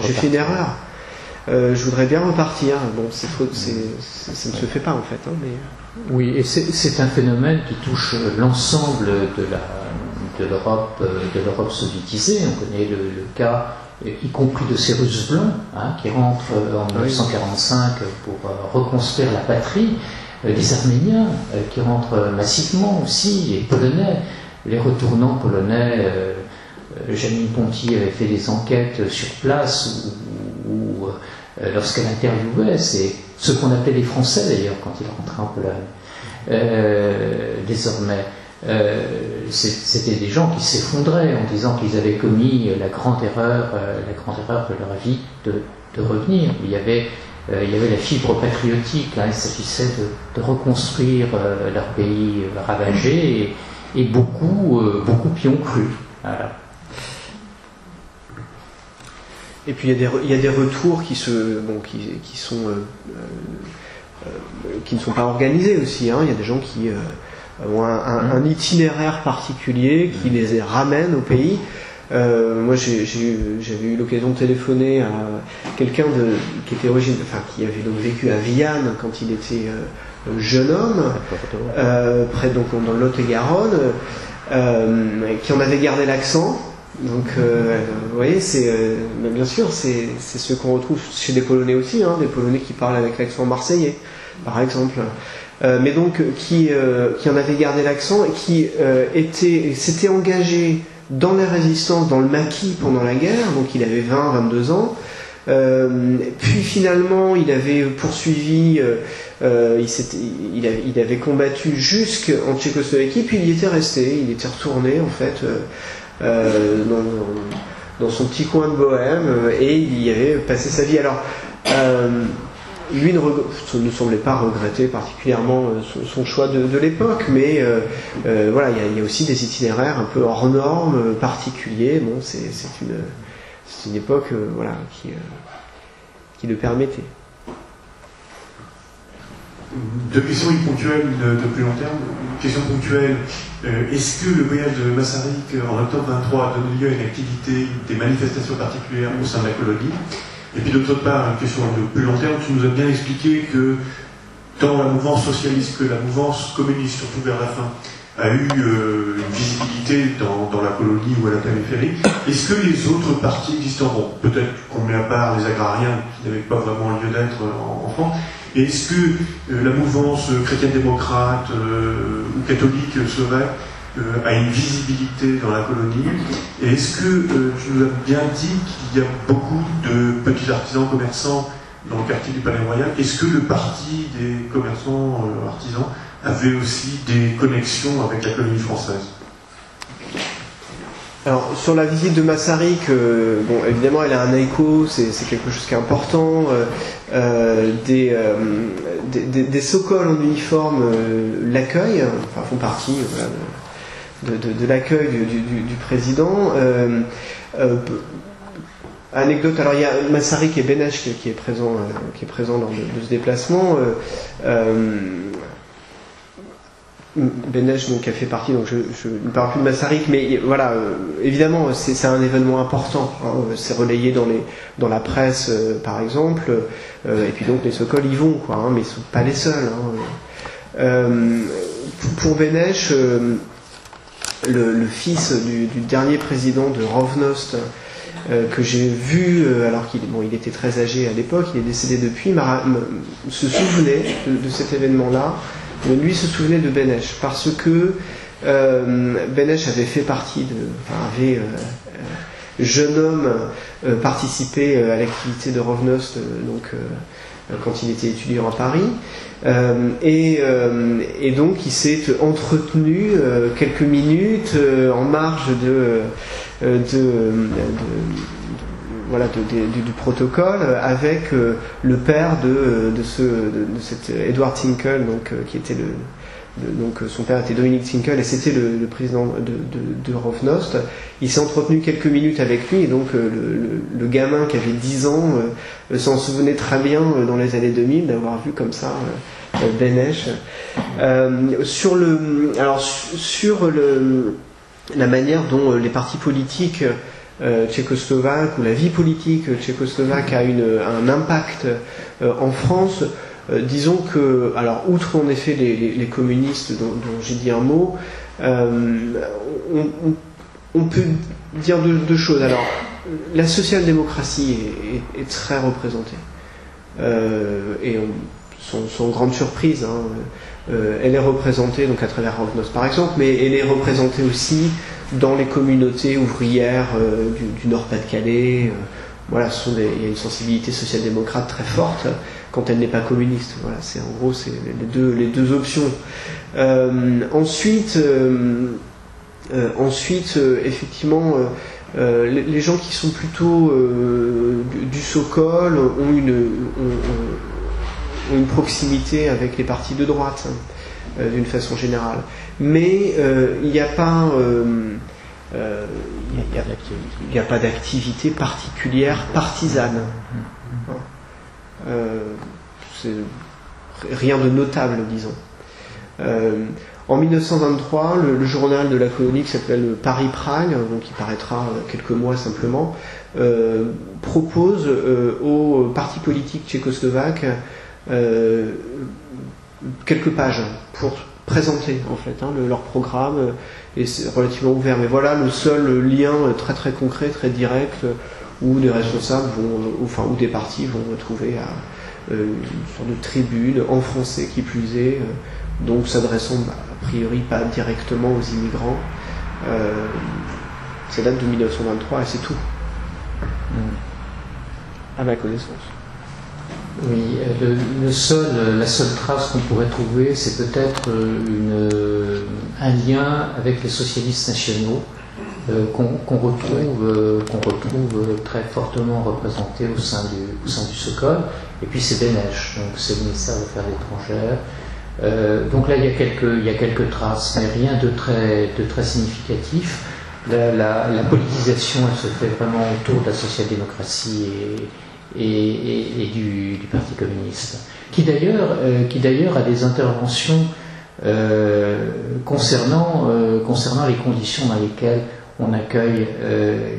j'ai fait une erreur, je voudrais bien repartir. Bon, ça ne se fait pas en fait. Mais... Oui, et c'est un phénomène qui touche l'ensemble de l'Europe soviétisée. On connaît le cas, y compris de ces Russes blancs qui rentrent en 1945 pour reconstruire la patrie. Les Arméniens qui rentrent massivement aussi, les Polonais, les retournants polonais. Janine Ponty avait fait des enquêtes sur place où lorsqu'elle interviewait, c'est ce qu'on appelait les Français d'ailleurs quand ils rentraient en Pologne, désormais, c'était des gens qui s'effondraient en disant qu'ils avaient commis la grande erreur de leur vie de revenir. Il y avait la fibre patriotique, là, il s'agissait de reconstruire leur pays ravagé, et beaucoup y ont cru. Voilà. Et puis il y a des retours qui ne sont pas organisés aussi. Hein. Il y a des gens qui ont un itinéraire particulier qui les ramène au pays. Moi, j'avais eu l'occasion de téléphoner à quelqu'un qui avait donc vécu à Vianne quand il était jeune homme, près donc dans le Lot-et-Garonne, qui en avait gardé l'accent. Donc, vous voyez, bien sûr, c'est ce qu'on retrouve chez des Polonais aussi, hein, des Polonais qui parlent avec l'accent marseillais, par exemple. Mais donc, qui en avait gardé l'accent et qui s'était engagé dans la résistance, dans le maquis pendant la guerre, donc il avait 20-22 ans. Puis finalement, il avait poursuivi, il avait combattu jusqu'en Tchécoslovaquie, puis il y était resté, il était retourné en fait dans son petit coin de Bohème, et il y avait passé sa vie. Alors, lui ne semblait pas regretter particulièrement son choix de l'époque, mais voilà, il y a aussi des itinéraires un peu hors normes, particuliers. Bon, c'est une époque voilà, qui le permettait. Deux questions ponctuelles de plus long terme. Une question ponctuelle, est-ce que le voyage de Masaryk en octobre 23 a donné lieu à une activité, des manifestations particulières au sein de la colonie? Et puis d'autre part, une question de plus long terme, tu nous as bien expliqué que tant la mouvance socialiste que la mouvance communiste, surtout vers la fin, a eu une visibilité dans la colonie ou à la périphérie. Est-ce que les autres partis existants, bon, peut-être qu'on met à part les agrariens qui n'avaient pas vraiment lieu d'être en France, est-ce que la mouvance chrétienne-démocrate ou catholique slovaque a une visibilité dans la colonie? Et est-ce que tu nous as bien dit qu'il y a beaucoup de petits artisans commerçants dans le quartier du Palais Royal? Est-ce que le parti des commerçants artisans avait aussi des connexions avec la colonie française? Alors, sur la visite de Masaryk, bon, évidemment, elle a un écho, c'est quelque chose qui est important. Des Sokols en uniforme l'accueillent, enfin, font partie voilà, de l'accueil du président. Anecdote, alors il y a Masaryk et Beneš qui est présent lors de ce déplacement. Beneš donc a fait partie, donc je ne parle plus de Masaryk, mais voilà, évidemment c'est un événement important, hein, c'est relayé dans la presse par exemple, et puis donc les Sokols y vont, quoi, hein, mais ils ne sont pas les seuls. Hein. Pour Beneš, le fils du dernier président de Rovnost, que j'ai vu, alors qu'il était très âgé à l'époque, il est décédé depuis, se souvenait de cet événement-là. Lui se souvenait de Beneš parce que Beneš avait fait partie avait jeune homme participé à l'activité de Rovnost quand il était étudiant à Paris, et donc il s'est entretenu quelques minutes en marge du protocole avec le père de cet Edward Tinkel, qui était donc son père était Dominique Tinkel et c'était le président de Rovnost. Il s'est entretenu quelques minutes avec lui et donc le gamin qui avait 10 ans s'en souvenait très bien dans les années 2000 d'avoir vu comme ça Beneš. Sur la manière dont les partis politiques tchécoslovaques ou la vie politique tchécoslovaque a un impact en France, disons que, alors outre en effet les communistes dont j'ai dit un mot, on peut dire deux choses. Alors la social-démocratie est très représentée et sans grande surprise, hein, elle est représentée donc à travers Rovnost par exemple, mais elle est représentée aussi dans les communautés ouvrières du Nord-Pas-de-Calais, voilà, il y a une sensibilité social-démocrate très forte quand elle n'est pas communiste. Voilà, c'est en gros c'est les deux options. Ensuite, effectivement, les gens qui sont plutôt du Sokol ont une proximité avec les partis de droite, d'une façon générale. Mais il n'y a pas d'activité particulière partisane. C'est rien de notable, disons. En 1923, le journal de la colonie qui s'appelle Paris-Prague, donc qui paraîtra quelques mois simplement, propose aux partis politiques tchécoslovaques quelques pages pour présenter en fait leur programme, et c'est relativement ouvert. Mais voilà le seul lien très très concret, très direct, où des responsables ou des partis vont trouver une sorte de tribune en français qui plus est, donc s'adressant a priori pas directement aux immigrants. Ça date de 1923 et c'est tout, à ma connaissance. Oui, la seule trace qu'on pourrait trouver, c'est peut-être un lien avec les socialistes nationaux qu'on retrouve très fortement représentés au sein du Sokol. Et puis c'est Beneš, donc c'est le ministère des Affaires étrangères. Donc là il y a quelques traces, mais rien de très significatif. La politisation, elle se fait vraiment autour de la social-démocratie et du Parti communiste, qui d'ailleurs a des interventions concernant les conditions dans lesquelles on accueille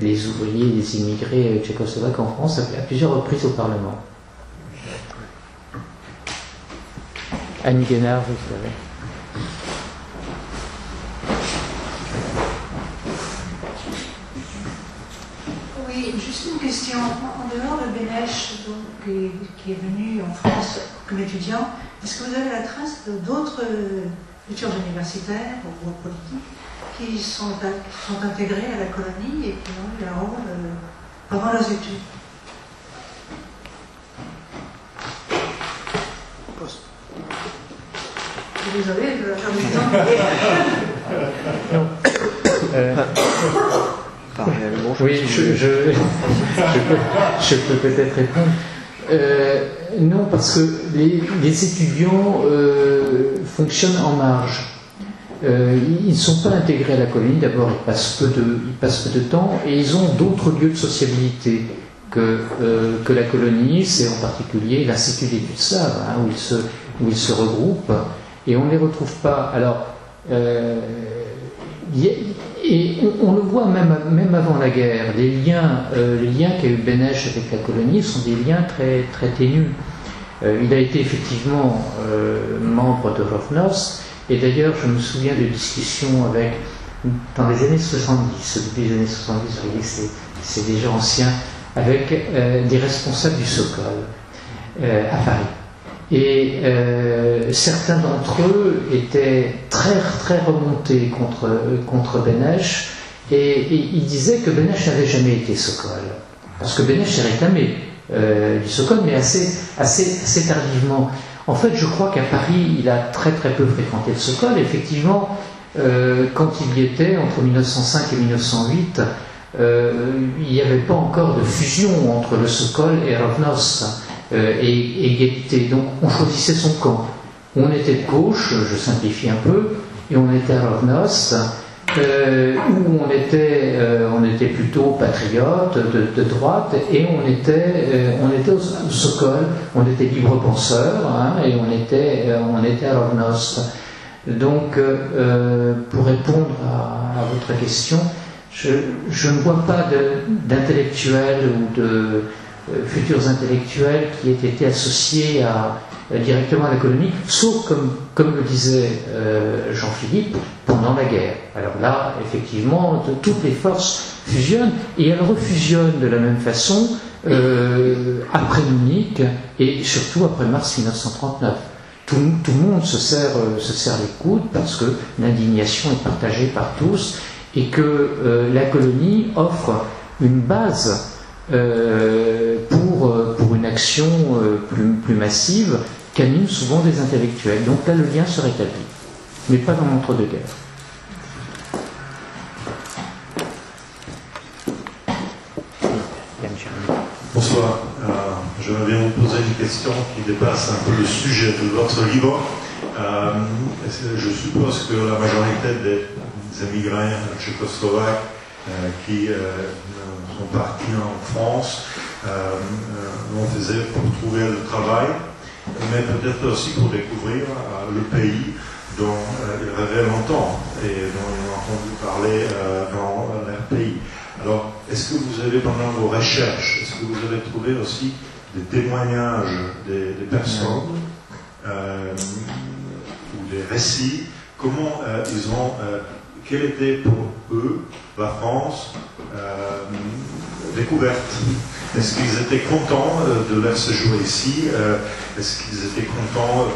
les ouvriers, les immigrés tchécoslovaques en France à plusieurs reprises au Parlement. Annie Guénard, vous savez. Oui, juste une question. En dehors de Beneš, qui est venu en France comme étudiant, est-ce que vous avez la trace d'autres futurs universitaires ou politiques qui sont intégrés à la colonie et qui ont eu un rôle pendant leurs études? Désolée, je vais faire du temps. Non. Oui, je peux peut-être répondre. Non, parce que les étudiants fonctionnent en marge. Ils ne sont pas intégrés à la colonie. D'abord, ils passent peu de temps, et ils ont d'autres lieux de sociabilité que la colonie. C'est en particulier l'Institut d'études slaves, où ils se regroupent, et on ne les retrouve pas. Alors, et on le voit même avant la guerre, les liens qu'a eu Beneš avec la colonie sont des liens très, très ténus. Il a été effectivement membre de Rovnost, et d'ailleurs je me souviens de discussions dans les années 70, depuis les années 70, vous voyez, c'est déjà ancien, avec des responsables du Sokol à Paris. Et certains d'entre eux étaient très, très remontés contre Beneš, et ils disaient que Beneš n'avait jamais été Sokol. Parce que Beneš s'est réclamé du Sokol, mais assez tardivement. En fait, je crois qu'à Paris, il a très très peu fréquenté le Sokol. Effectivement, quand il y était, entre 1905 et 1908, il n'y avait pas encore de fusion entre le Sokol et Rovnost. Et égalité. Donc on choisissait son camp. On était de gauche, je simplifie un peu, et on était à Rovnost, où on était plutôt patriote, de droite, et on était au Sokol, on était libre penseur, et on était à Rovnost. Donc pour répondre à votre question, je ne vois pas d'intellectuels ou de futurs intellectuels qui aient été associés directement à la colonie, sauf comme le disait Jean-Philippe, pendant la guerre. Alors là, effectivement, toutes les forces fusionnent, et elles refusionnent de la même façon après Munich et surtout après mars 1939. Tout le monde se serre les coudes parce que l'indignation est partagée par tous, et que la colonie offre une base pour une action plus massive qu'animent souvent des intellectuels. Donc là, le lien se rétablit, mais pas dans l'entre-deux-guerres. Bonsoir. J'aimerais bien vous poser une question qui dépasse un peu le sujet de votre livre. Je suppose que la majorité des émigrés tchécoslovaques qui sont partis en France l'ont fait pour trouver le travail, mais peut-être aussi pour découvrir le pays dont ils rêvaient longtemps et dont ils ont entendu parler dans leur pays. Alors, est-ce que vous avez, pendant vos recherches, est-ce que vous avez trouvé aussi des témoignages des personnes ou des récits? Comment ils ont, quelle était pour eux la France découverte? Est-ce qu'ils étaient contents de leur séjour ici? Est-ce qu'ils étaient contents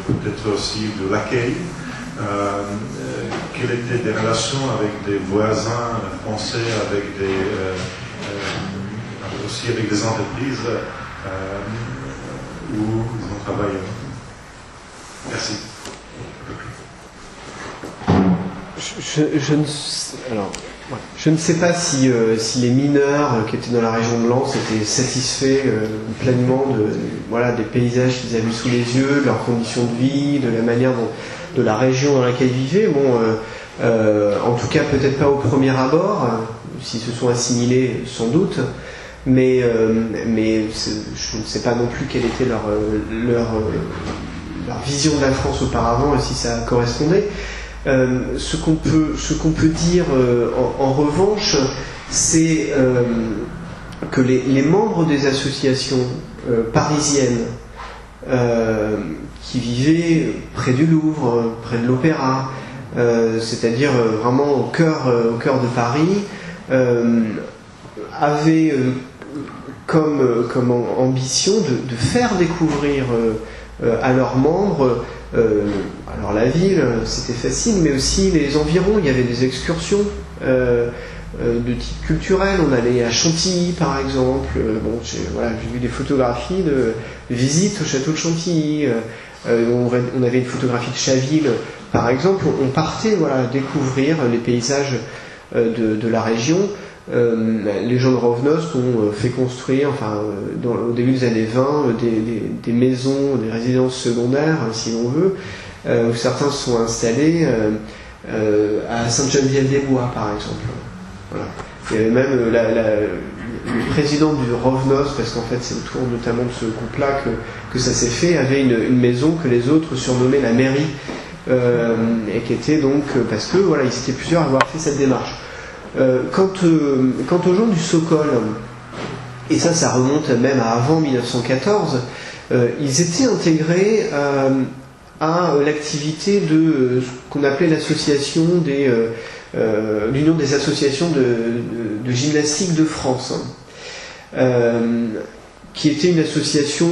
peut-être aussi de l'accueil? Quelles étaient des relations avec des voisins français, avec aussi avec des entreprises où ils ont travaillé? Merci. Je ne sais pas si les mineurs qui étaient dans la région de Lens étaient satisfaits pleinement des paysages qu'ils avaient sous les yeux, de leurs conditions de vie, de la manière de la région dans laquelle ils vivaient. En tout cas, peut-être pas au premier abord, s'ils se sont assimilés, sans doute, mais je ne sais pas non plus quelle était leur vision de la France auparavant et si ça correspondait. Ce qu'on peut dire en revanche, c'est que les membres des associations parisiennes qui vivaient près du Louvre, près de l'Opéra, c'est-à-dire vraiment au cœur de Paris, avaient comme ambition de faire découvrir à leurs membres alors la ville, c'était facile, mais aussi les environs. Il y avait des excursions de type culturel. On allait à Chantilly, par exemple. J'ai vu des photographies de visites au château de Chantilly. On avait une photographie de Chaville, par exemple. On partait découvrir les paysages de la région. Les gens de Rovnost ont fait construire, au début des années 20, des maisons, des résidences secondaires, si l'on veut, où certains se sont installés à Sainte-Geneviève-des-Bois, par exemple. Voilà. Il y avait même le président du Rovnost, parce qu'en fait c'est autour notamment de ce groupe-là que ça s'est fait, avait une maison que les autres surnommaient la mairie, et qui était donc, parce que ils étaient plusieurs à avoir fait cette démarche. Quant aux gens du Sokol, et ça remonte même à avant 1914, ils étaient intégrés à l'activité de ce qu'on appelait l'association l'Union des associations de gymnastique de France, qui était une association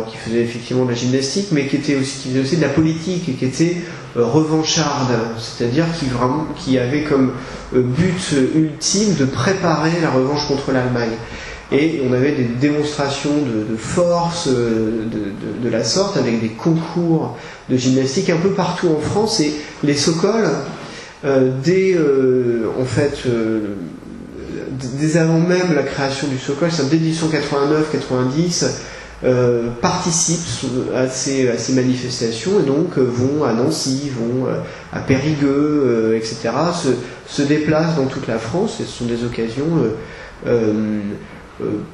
qui faisait effectivement de la gymnastique, mais qui faisait aussi de la politique et qui était revancharde, c'est-à-dire qui avait comme but ultime de préparer la revanche contre l'Allemagne. Et on avait des démonstrations de force de la sorte, avec des concours de gymnastique un peu partout en France, et les Sokols, dès avant même la création du Sokol, c'est-à-dire dès 1889-90, participent à ces manifestations, et donc vont à Nancy, vont à Périgueux, etc., se déplacent dans toute la France, et ce sont des occasions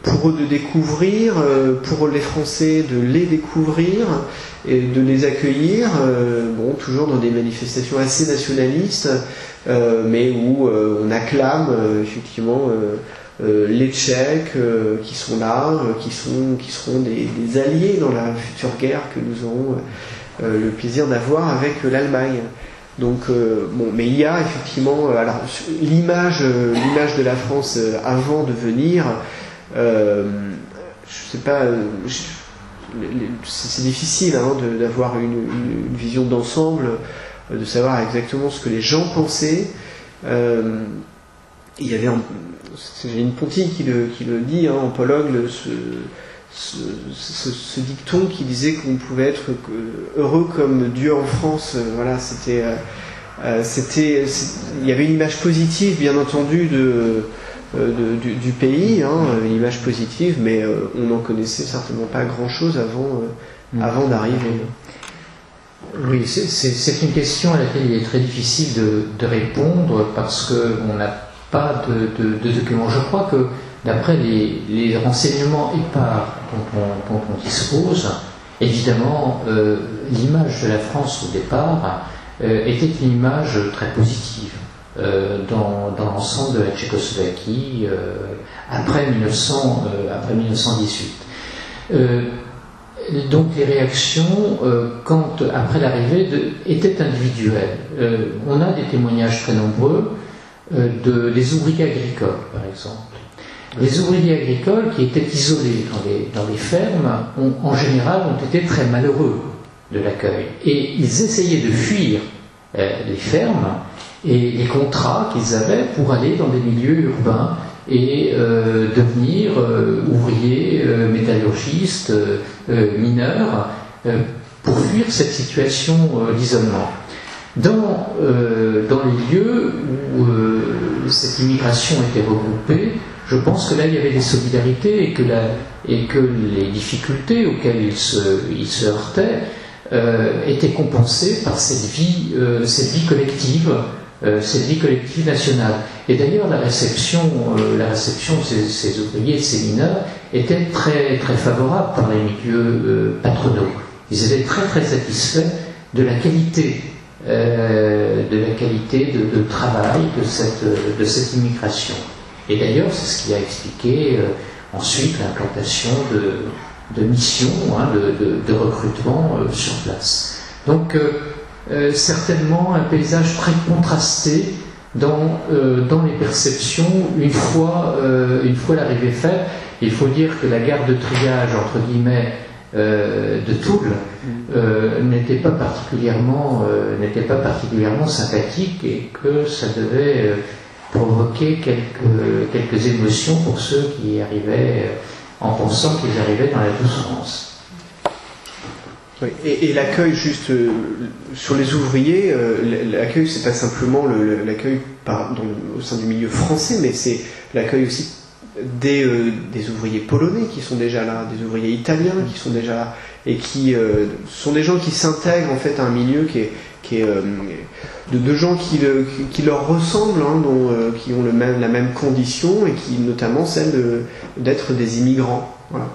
pour eux de découvrir, pour les Français de les découvrir et de les accueillir, toujours dans des manifestations assez nationalistes, mais où on acclame effectivement les Tchèques qui sont là, qui seront des alliés dans la future guerre que nous aurons le plaisir d'avoir avec l'Allemagne. Donc, mais il y a effectivement l'image de la France avant de venir. Je sais pas, c'est difficile d'avoir une vision d'ensemble, de savoir exactement ce que les gens pensaient. il y avait c'est Janine Ponty qui le dit, hein, en Pologne, ce dicton qui disait qu'on pouvait être heureux comme Dieu en France. Voilà, il y avait une image positive, bien entendu, du pays, hein, une image positive, mais on n'en connaissait certainement pas grand-chose avant d'arriver. Oui, c'est une question à laquelle il est très difficile de répondre parce qu'on n'a pas de documents. Je crois que d'après les renseignements épars dont on dispose, évidemment, l'image de la France au départ était une image très positive dans l'ensemble de la Tchécoslovaquie après 1918. Donc les réactions, après l'arrivée, étaient individuelles. On a des témoignages très nombreux des ouvriers agricoles, par exemple. Les ouvriers agricoles qui étaient isolés dans les fermes, en général, ont été très malheureux de l'accueil. Et ils essayaient de fuir les fermes et les contrats qu'ils avaient pour aller dans des milieux urbains et devenir ouvriers, métallurgistes, mineurs, pour fuir cette situation d'isolement. Dans les lieux où cette immigration était regroupée, je pense que là il y avait des solidarités et que les difficultés auxquelles ils se heurtaient étaient compensées par cette vie collective. Cette vie collective nationale. Et d'ailleurs, la réception de ces ouvriers, de ces mineurs, était très, très favorable par les milieux patronaux. Ils étaient très, très satisfaits de la qualité de travail de cette immigration. Et d'ailleurs, c'est ce qui a expliqué ensuite l'implantation de missions, hein, de recrutement sur place. Donc, certainement un paysage très contrasté dans les perceptions une fois l'arrivée faite. Il faut dire que la gare de triage entre guillemets de Toul n'était pas particulièrement sympathique et que ça devait provoquer quelques émotions pour ceux qui arrivaient en pensant qu'ils arrivaient dans la douce France. Oui, et l'accueil, juste sur les ouvriers, l'accueil, c'est pas simplement l'accueil au sein du milieu français, mais c'est l'accueil aussi des ouvriers polonais qui sont déjà là, des ouvriers italiens qui sont déjà là, et qui sont des gens qui s'intègrent en fait à un milieu qui est de gens qui leur ressemblent, hein, qui ont la même condition et qui notamment celle d'être des immigrants. Voilà.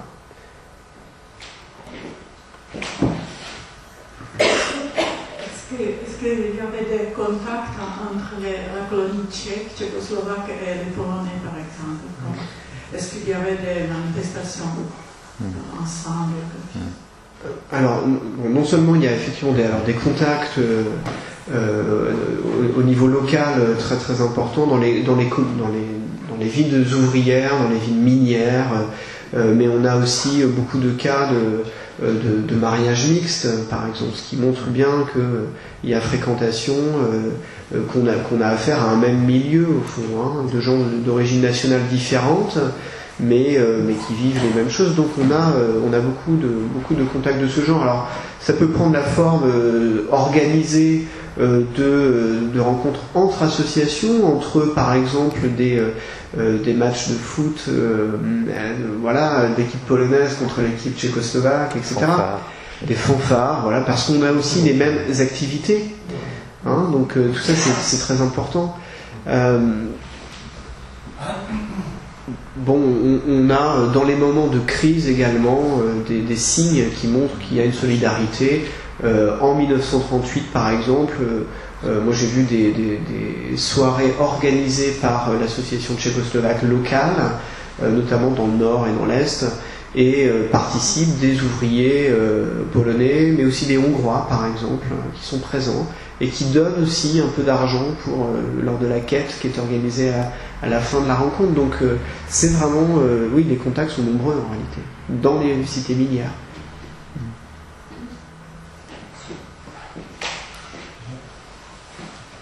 Est-ce qu'il y avait des contacts entre la colonie tchèque, tchécoslovaque et les Polonais, par exemple? Est-ce qu'il y avait des manifestations ensemble? Alors, non seulement il y a effectivement des contacts au niveau local très très importants dans les villes ouvrières, dans les villes minières, mais on a aussi beaucoup de cas de mariage mixte, par exemple, ce qui montre bien qu'il y a fréquentation, qu'on a affaire à un même milieu, au fond, hein, de gens d'origine nationale différente, mais qui vivent les mêmes choses. Donc on a beaucoup de contacts de ce genre. Alors ça peut prendre la forme organisée de rencontres entre associations, entre par exemple des matchs de foot, voilà, d'équipes polonaises contre l'équipe tchécoslovaque, etc. Des fanfares, voilà, parce qu'on a aussi les mêmes activités. Hein, donc tout ça c'est très important. Bon, on a dans les moments de crise également des signes qui montrent qu'il y a une solidarité. En 1938 par exemple, moi j'ai vu des soirées organisées par l'association tchécoslovaque locale, notamment dans le nord et dans l'est, et participent des ouvriers polonais, mais aussi des hongrois par exemple, qui sont présents et qui donnent aussi un peu d'argent lors de la quête qui est organisée à la fin de la rencontre. Donc c'est vraiment, oui, les contacts sont nombreux en réalité, dans les cités minières.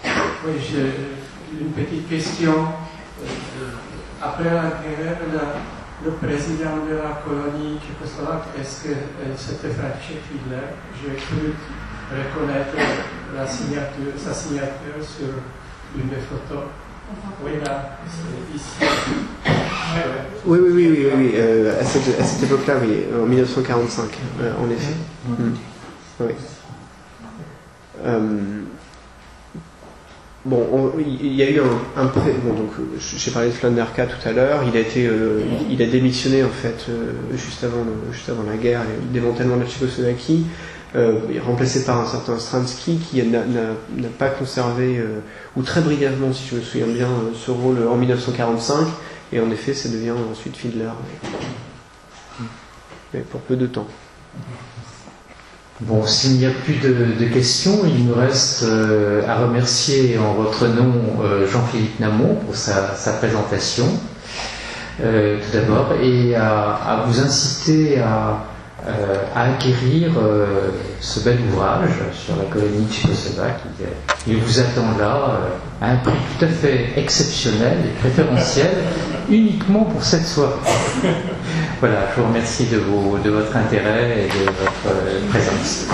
Oui, j'ai une petite question. après la guerre, le président de la colonie tchécoslovaque, est-ce que c'était František Fiedler? J'ai cru reconnaître sa signature sur une des photos. Oui, là, c'est ici. Oui. À cette époque-là, oui, en 1945, en effet. Oui. Bon, il y a eu un prêt. Bon, donc, j'ai parlé de Flanderka tout à l'heure. Il a démissionné en fait juste avant la guerre et le démantèlement de la Tchécoslovaquie, remplacé par un certain Stransky qui n'a pas conservé, ou très brièvement, si je me souviens bien, ce rôle en 1945. Et en effet, ça devient ensuite Fiedler, mais pour peu de temps. Bon, s'il n'y a plus de questions, il nous reste à remercier en votre nom Jean-Philippe Namon pour sa présentation, tout d'abord, et à vous inciter à acquérir ce bel ouvrage sur la colonie tchécoslovaque. Il vous attend là à un prix tout à fait exceptionnel et préférentiel, uniquement pour cette soirée. Voilà, je vous remercie de votre intérêt et de votre présence.